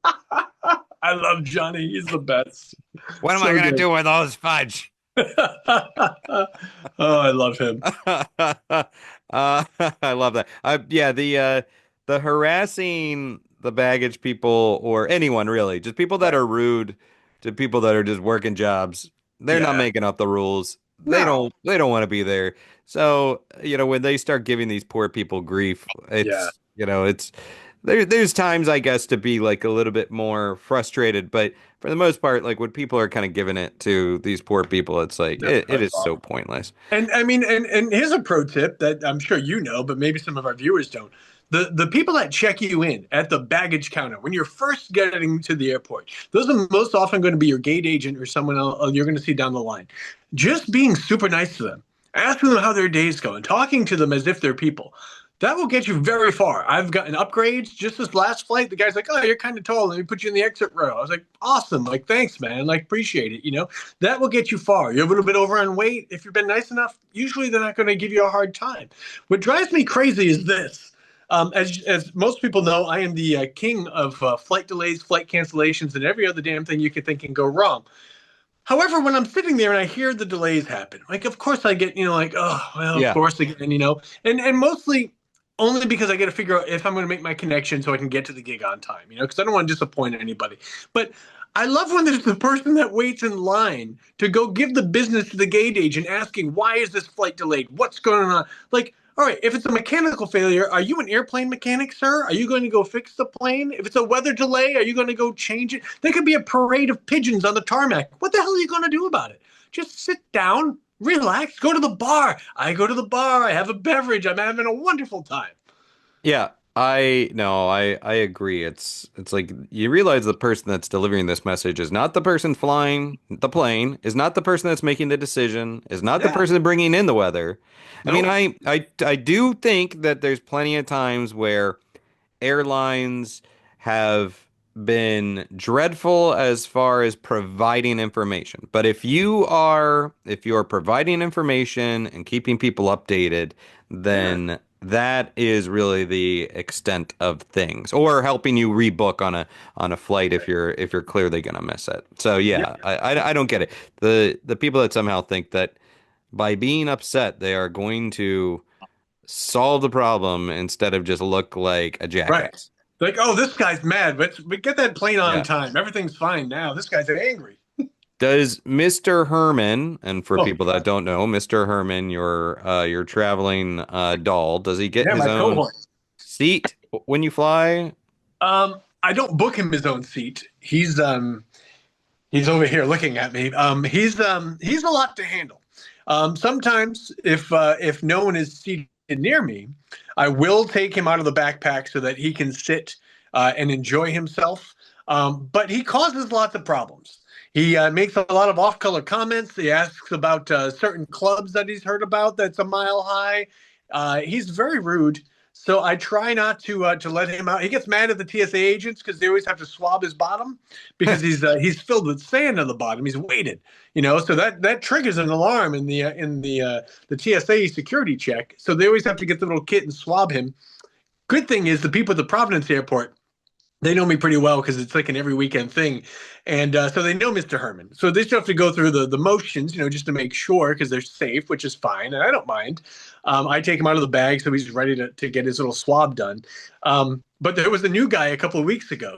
I love Johnny. He's the best. What am I So gonna good. do with those fudge? Oh, I love him. I love that. Yeah, the harassing the baggage people or anyone really, just people that are rude to people that are just working jobs. They're not Yeah. making up the rules. No. They don't want to be there. So, when they start giving these poor people grief, Yeah. it's there's times I guess to be like a little bit more frustrated, but for the most part, like when people are kind of giving it to these poor people, it's like No, it that's is so awful. pointless. And I mean, and here's a pro tip that I'm sure you know, but maybe some of our viewers don't. The people that check you in at the baggage counter when you're first getting to the airport, those are most often going to be your gate agent or someone else you're going to see down the line. Just being super nice to them, asking them how their day's going, talking to them as if they're people. That will get you very far. I've gotten upgrades just this last flight. The guy's like, "Oh, you're kind of tall. Let me put you in the exit row." I was like, "Awesome! Like, thanks, man. Like, appreciate it." That will get you far. You're a little bit over on weight. If you've been nice enough, usually they're not going to give you a hard time. What drives me crazy is this. As most people know, I am the king of flight delays, flight cancellations, and every other damn thing you could think can go wrong. However, when I'm sitting there and I hear the delays happen, like of course I get, like, oh well, of Yeah. course again, and mostly only because I got to figure out if I'm going to make my connection so I can get to the gig on time, because I don't want to disappoint anybody. But I love when there's the person that waits in line to go give the business to the gate agent asking, why is this flight delayed? What's going on? Like, all right, if it's a mechanical failure, are you an airplane mechanic, sir? Are you going to go fix the plane? If it's a weather delay, are you going to go change it? There could be a parade of pigeons on the tarmac. What the hell are you going to do about it? Just sit down, relax, go to the bar. I go to the bar, I have a beverage, I'm having a wonderful time. Yeah, I no, I agree. It's like you realize the person that's delivering this message is not the person flying the plane, is not the person that's making the decision, is not the Yeah, person bringing in the weather. I mean, nope. I do think that there's plenty of times where airlines have been dreadful as far as providing information. But if you're providing information and keeping people updated, Yeah, then that is really the extent of things, or helping you rebook on a flight if you're clearly gonna miss it. So yeah, yeah, I don't get it. The people that somehow think that by being upset they are going to solve the problem instead of just look like a right. jackass. Like, oh, this guy's mad. But get that plane on Yeah. time. Everything's fine now. This guy's angry. Does Mr. Herman, and for Oh people that God. don't know, Mr. Herman, your traveling doll, does he get Yeah, his my own cohort. seat when you fly? I don't book him his own seat. He's over here looking at me. He's a lot to handle. Sometimes if no one is seated near me, I will take him out of the backpack so that he can sit and enjoy himself. But he causes lots of problems. He makes a lot of off-color comments. He asks about certain clubs that he's heard about that's a mile high. He's very rude. So I try not to let him out. He gets mad at the TSA agents because they always have to swab his bottom because he's filled with sand on the bottom. He's weighted, so that triggers an alarm in the TSA security check. So they always have to get the little kit and swab him. Good thing is the people at the Providence airport, they know me pretty well because it's like an every weekend thing, and so they know Mr. Herman. So they still have to go through the motions, just to make sure because they're safe, which is fine, and I don't mind. I take him out of the bag so he's ready to get his little swab done. But there was a new guy a couple of weeks ago,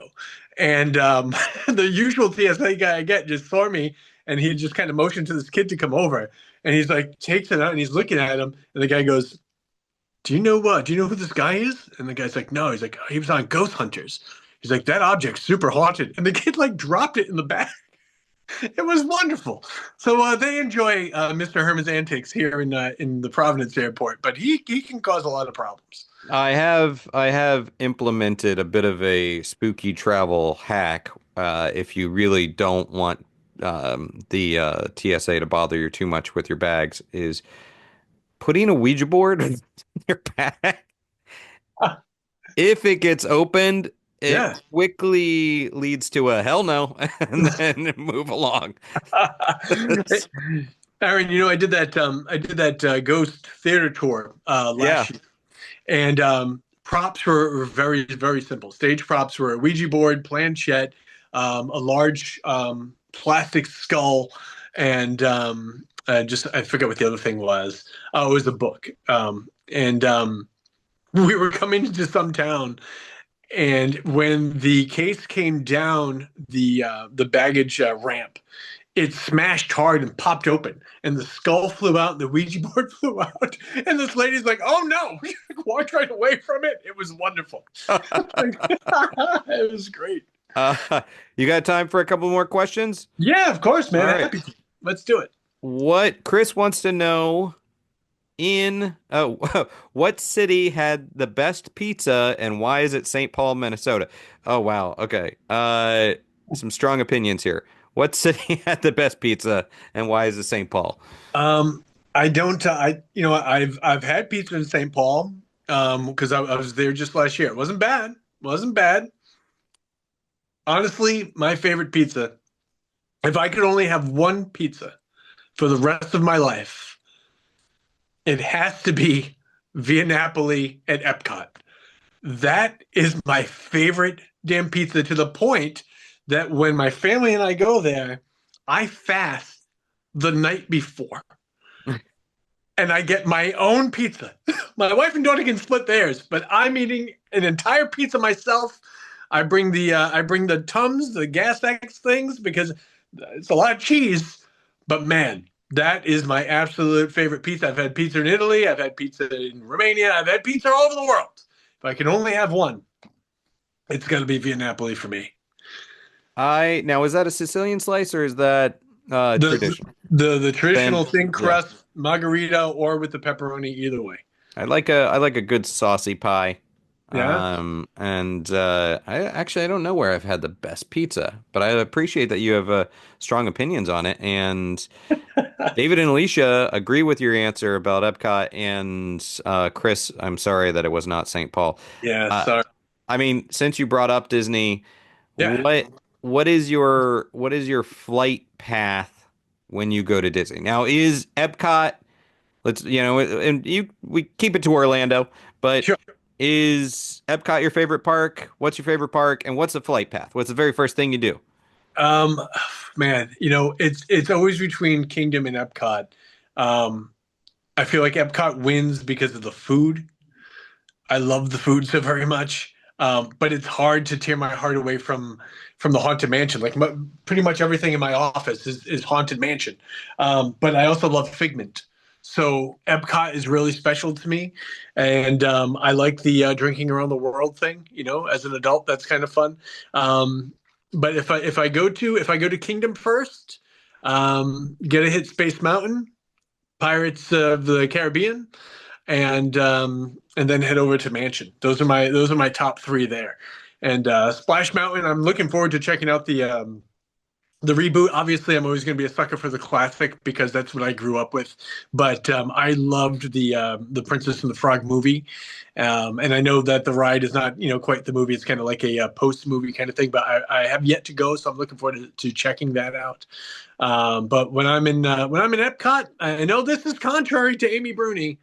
and the usual TSA guy I get just saw me, and he just kind of motioned to this kid to come over, and he's like takes it out and he's looking at him, and the guy goes, "Do you know what? Do you know who this guy is?" And the guy's like, "No." He's like, "He was on Ghost Hunters." He's like, "That object's super haunted." And the kid like dropped it in the back. It was wonderful. So they enjoy Mr. Herman's antics here in the Providence airport, but he can cause a lot of problems. I have implemented a bit of a spooky travel hack. If you really don't want the TSA to bother you too much with your bags, is putting a Ouija board in your bag. If it gets opened, it Yeah. quickly leads to a hell no, and then move along. Aaron, I did that ghost theater tour Yeah. last year, and props were very very simple. Stage props were a Ouija board, planchette, a large plastic skull, and just I forget what the other thing was. Oh, it was a book. And we were coming into some town, and when the case came down the baggage ramp, it smashed hard and popped open, and the skull flew out, and the Ouija board flew out, and this lady's like, "Oh no!" She walked right away from it. It was wonderful. Like, it was great. Uh, you got time for a couple more questions? Yeah, of course, All man. right. Happy to. Let's do it. What Chris wants to know in what city had the best pizza and why is it St. Paul, Minnesota? Oh wow. Okay. Some strong opinions here. What city had the best pizza and why is it St. Paul? Um, I don't. I've had pizza in St. Paul because I was there just last year. It wasn't bad. Wasn't bad. Honestly, my favorite pizza. If I could only have one pizza for the rest of my life, it has to be Via Napoli at Epcot. That is my favorite damn pizza to the point that when my family and I go there, I fast the night before and I get my own pizza. My wife and daughter can split theirs, but I'm eating an entire pizza myself. I bring the Tums, the Gas X things because it's a lot of cheese, but man, that is my absolute favorite pizza. I've had pizza in Italy, I've had pizza in Romania, I've had pizza all over the world. If I can only have one, it's going to be Via Napoli for me. I now is that a Sicilian slice or is that The traditional? the traditional Then thin yeah. crust margarita or with the pepperoni, either way. I like a good saucy pie. Yeah, And I don't know where I've had the best pizza, but I appreciate that you have strong opinions on it. And David and Alicia agree with your answer about Epcot. And Chris, I'm sorry that it was not St. Paul. yeah. Uh, Sorry. I mean, since you brought up Disney, Yeah. what what is your flight path when you go to Disney? Now, is Epcot and we keep it to Orlando, but Sure. is Epcot your favorite park? What's your favorite park? And what's the flight path? What's the very first thing you do? Um, Man, it's always between Kingdom and Epcot. Um, I feel like Epcot wins because of the food. I love the food so very much. But it's hard to tear my heart away from the Haunted Mansion. Like pretty much everything in my office is Haunted Mansion. But I also love Figment. So Epcot is really special to me, and I like the drinking around the world thing. As an adult, that's kind of fun. Um, but if I go to Kingdom first, get to hit Space Mountain, Pirates of the Caribbean, and then head over to Mansion. Those are my top three there. And Splash Mountain, I'm looking forward to checking out the reboot. Obviously, I'm always going to be a sucker for the classic because that's what I grew up with. But I loved the Princess and the Frog movie, and I know that the ride is not quite the movie. It's kind of like a post movie kind of thing. But I have yet to go, so I'm looking forward to checking that out. But when I'm in Epcot, I know this is contrary to Amy Bruni.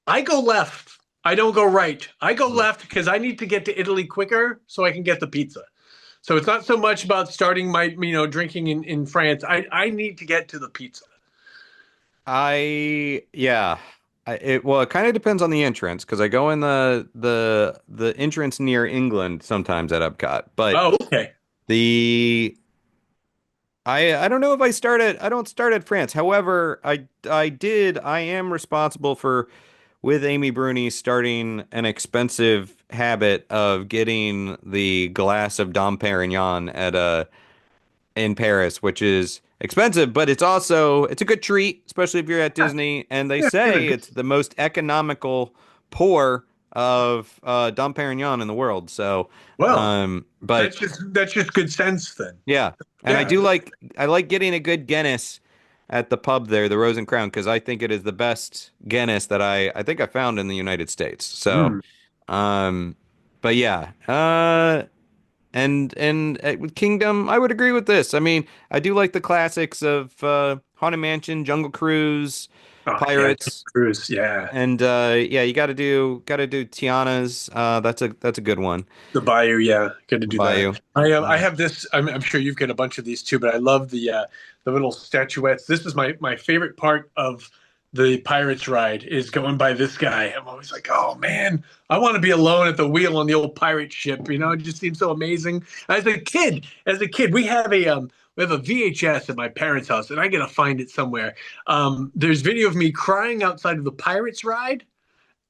I go left. I don't go right. I go left because I need to get to Italy quicker so I can get the pizza. So it's not so much about starting my, drinking in France. I need to get to the pizza. Yeah. It kind of depends on the entrance because I go in the entrance near England sometimes at Epcot, but Oh, okay. the I don't know if I don't start at France. However, I am responsible for with Amy Bruni starting an expensive habit of getting the glass of Dom Perignon at in Paris, which is expensive, but it's a good treat, especially if you're at Disney. And they Yeah, yeah, say good. it's the most economical pour of Dom Perignon in the world. So, Well, but that's just good sense then. yeah, and Yeah. I like getting a good Guinness at the pub there, the Rose and Crown, because I think it is the best Guinness that I think I found in the United States. So, Mm. um, but yeah, and with Kingdom, I would agree with this. I mean, I do like the classics of Haunted Mansion, Jungle Cruise, Oh yeah, Tom Pirates, Cruise. Yeah, and yeah, you got to do Tiana's. That's a good one. the Bayou. Yeah, good to do that. Bayou. I Uh, have this. I'm sure you've got a bunch of these too, but I love the little statuettes. This is my favorite part of the Pirates ride is going by this guy. I'm always like, oh man, I want to be alone at the wheel on the old pirate ship. It just seems so amazing. As a kid, we have a VHS at my parents' house, and I gotta find it somewhere. There's video of me crying outside of the Pirates ride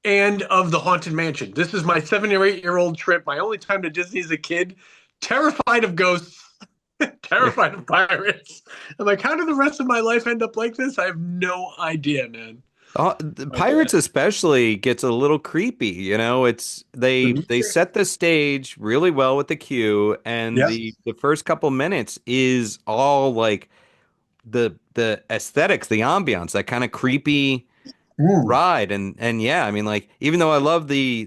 and of the Haunted Mansion. This is my 7 or 8 year old trip, my only time to Disney as a kid. Terrified of ghosts, terrified of pirates. I'm like, how did the rest of my life end up like this? I have no idea, man. The Okay. Pirates especially gets a little creepy, it's they set the stage really well with the cue, and Yep. the first couple minutes is all like the aesthetics, the ambiance, that kind of creepy Mm. ride. And yeah, I mean, like, even though I love the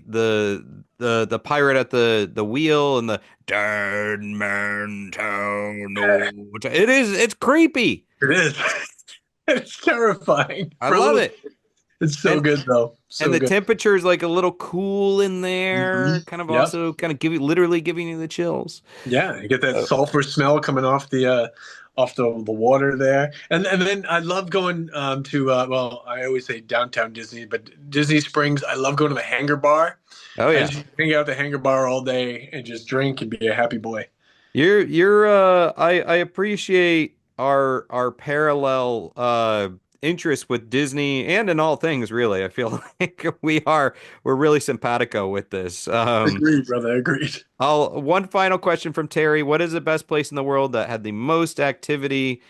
pirate at the wheel and the dead man tell no, it's creepy. It is. It's terrifying I for a love little. it. It's so And good though. and So the good. temperature is like a little cool in there, kind of Yep. also kind of literally giving you the chills. Yeah, you get that Oh. sulfur smell coming off the water there, and then I love going to well, I always say downtown Disney, but Disney Springs. I love going to the Hangar Bar. Oh I yeah. just hang out at the Hangar Bar all day and just drink and be a happy boy. I appreciate our parallel interest with Disney and in all things really. I feel like we're really simpatico with this. Agreed, brother. Agreed. I'll one final question from Terry. What is the best place in the world that had the most activity,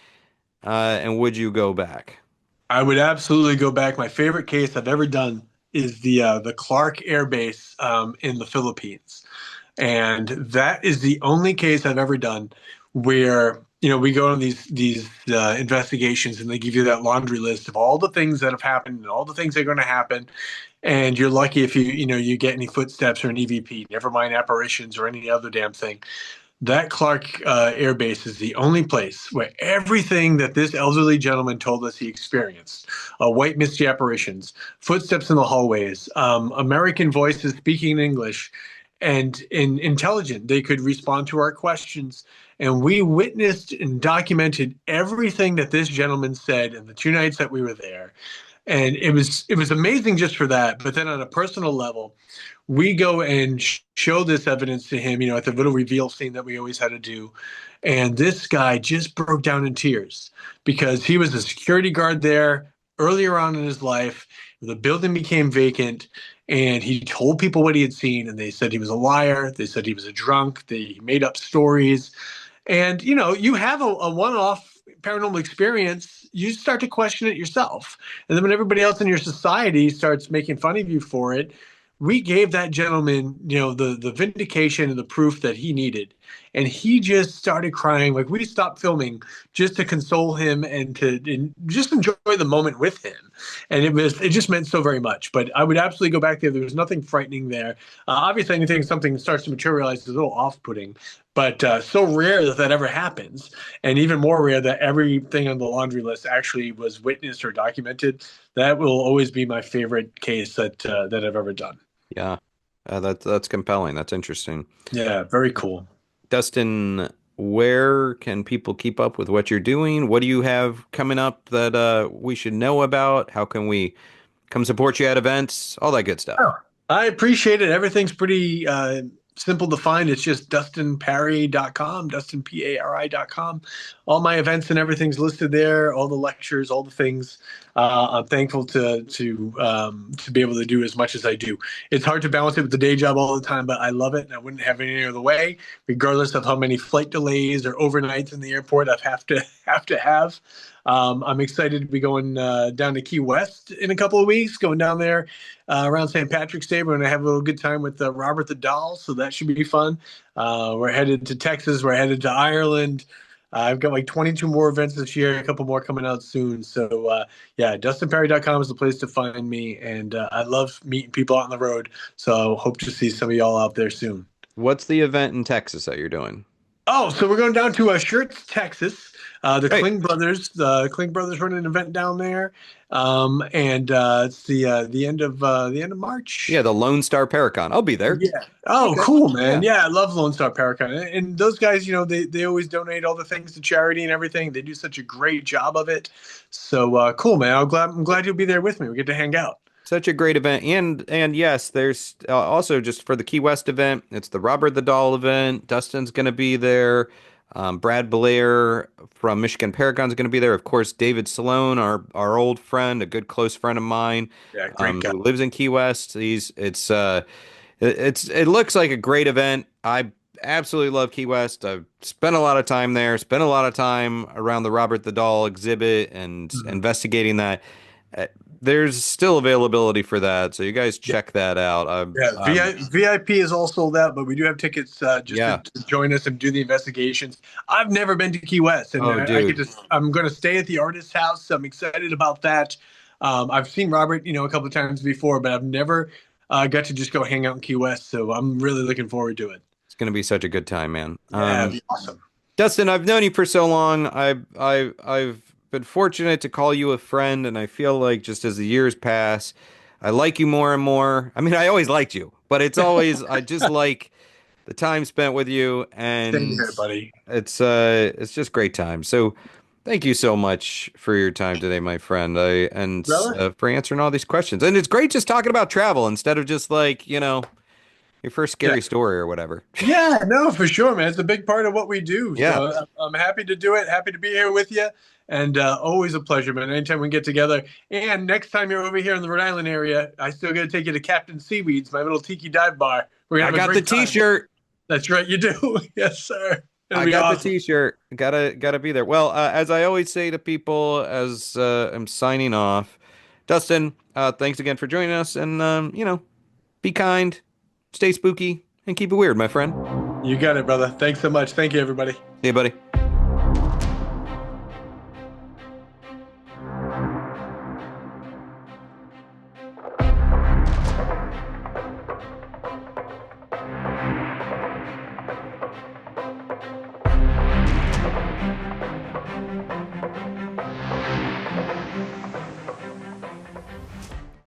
and would you go back? I would absolutely go back. My favorite case I've ever done is the Clark Air Base in the Philippines. And that is the only case I've ever done where we go on these investigations, and they give you that laundry list of all the things that have happened and all the things that are going to happen, and you're lucky if you get any footsteps or an EVP, never mind apparitions or any other damn thing. That Clark Air Base is the only place where everything that this elderly gentleman told us he experienced, white misty apparitions, footsteps in the hallways, American voices speaking English, and intelligent. They could respond to our questions. And we witnessed and documented everything that this gentleman said in the 2 nights that we were there. And it was amazing just for that. But then on a personal level, we go and show this evidence to him, at the little reveal scene that we always had to do. And this guy just broke down in tears because he was a security guard there earlier on in his life. The building became vacant, and he told people what he had seen, and they said he was a liar. They said he was a drunk. They made up stories. And you have a one-off paranormal experience, you start to question it yourself. And then when everybody else in your society starts making fun of you for it, we gave that gentleman, the vindication and the proof that he needed. And he just started crying. Like, we stopped filming just to console him and just enjoy the moment with him. And it just meant so very much. But I would absolutely go back there. There was nothing frightening there. Obviously, anything something starts to materialize is a little off-putting, but so rare that that ever happens, and even more rare that everything on the laundry list actually was witnessed or documented. That will always be my favorite case that I've ever done. Yeah, that's compelling. That's interesting. Yeah, very cool. Dustin, where can people keep up with what you're doing? What do you have coming up that we should know about? How can we come support you at events? All that good stuff. Oh, I appreciate it. Everything's pretty simple to find. It's just dustinpari.com, dustinpari.com. All my events and everything's listed there. All the lectures, all the things. I'm thankful to be able to do as much as I do. It's hard to balance it with the day job all the time, but I love it, and I wouldn't have it any other way, regardless of how many flight delays or overnights in the airport I have to have. I'm excited to be going down to Key West in a couple of weeks, going down there around St. Patrick's Day. We're going to have a little good time with Robert the Doll, so that should be fun. We're headed to Texas. We're headed to Ireland. I've got like 22 more events this year, a couple more coming out soon. So, yeah, dustinperry.com is the place to find me. And I love meeting people out on the road. So, hope to see some of y'all out there soon. What's the event in Texas that you're doing? Oh, so we're going down to Schertz, Texas. Right. The Kling brothers run an event down there, and it's the end of Yeah, March. the Lone Star Paracon. I'll be there. Yeah. Oh, Okay. cool, man. Yeah. Yeah, I love Lone Star Paracon, and those guys, they always donate all the things to charity and everything. They do such a great job of it. So cool, man. I'm glad you'll be there with me. We get to hang out. Such a great event. And yes, there's also just for the Key West event, it's the Robert the Doll event. Dustin's going to be there. Brad Blair from Michigan Paragon is going to be there. Of course, David Sloan, our old friend, a good close friend of mine, Yeah, great guy. who lives in Key West. It looks like a great event. I absolutely love Key West. I've spent a lot of time there, spent a lot of time around the Robert the Doll exhibit and Mhm. investigating that. Uh, There's still availability for that, so you guys Yeah, check that out. yeah. VIP is all sold out, but we do have tickets just Yeah. to join us and do the investigations. I've never been to Key West, and Oh, I get dude. to. I'm going to stay at the artist's house. I'm excited about that. I've seen Robert, a couple of times before, but I've never got to just go hang out in Key West. So I'm really looking forward to it. It's gonna be such a good time, man. Yeah, it'd be awesome. Dustin, I've known you for so long. I've been fortunate to call you a friend, and I feel like just as the years pass, I like you more and more. I mean, I always liked you, but it's always I just like the time spent with you, Same and here, buddy. it's just great time. So thank you so much for your time today, my friend. Brother? For answering all these questions. And it's great just talking about travel instead of just like, your first Yeah. scary story or whatever. Yeah, no, for sure, man. It's a big part of what we do. Yeah. So I'm happy to do it. Happy to be here with you. And always a pleasure, man. Anytime we get together. And next time you're over here in the Rhode Island area, I still got to take you to Captain Seaweed's, my little tiki dive bar. We're I going to have a got the great time. t-shirt. That's right, you do. Yes, sir. It'll I be got the awesome. t-shirt. Gotta be there. Well, as I always say to people as I'm signing off, Dustin, thanks again for joining us and be kind, stay spooky, and keep it weird, my friend. You got it, brother. Thanks so much. Thank you, everybody. Hey, buddy.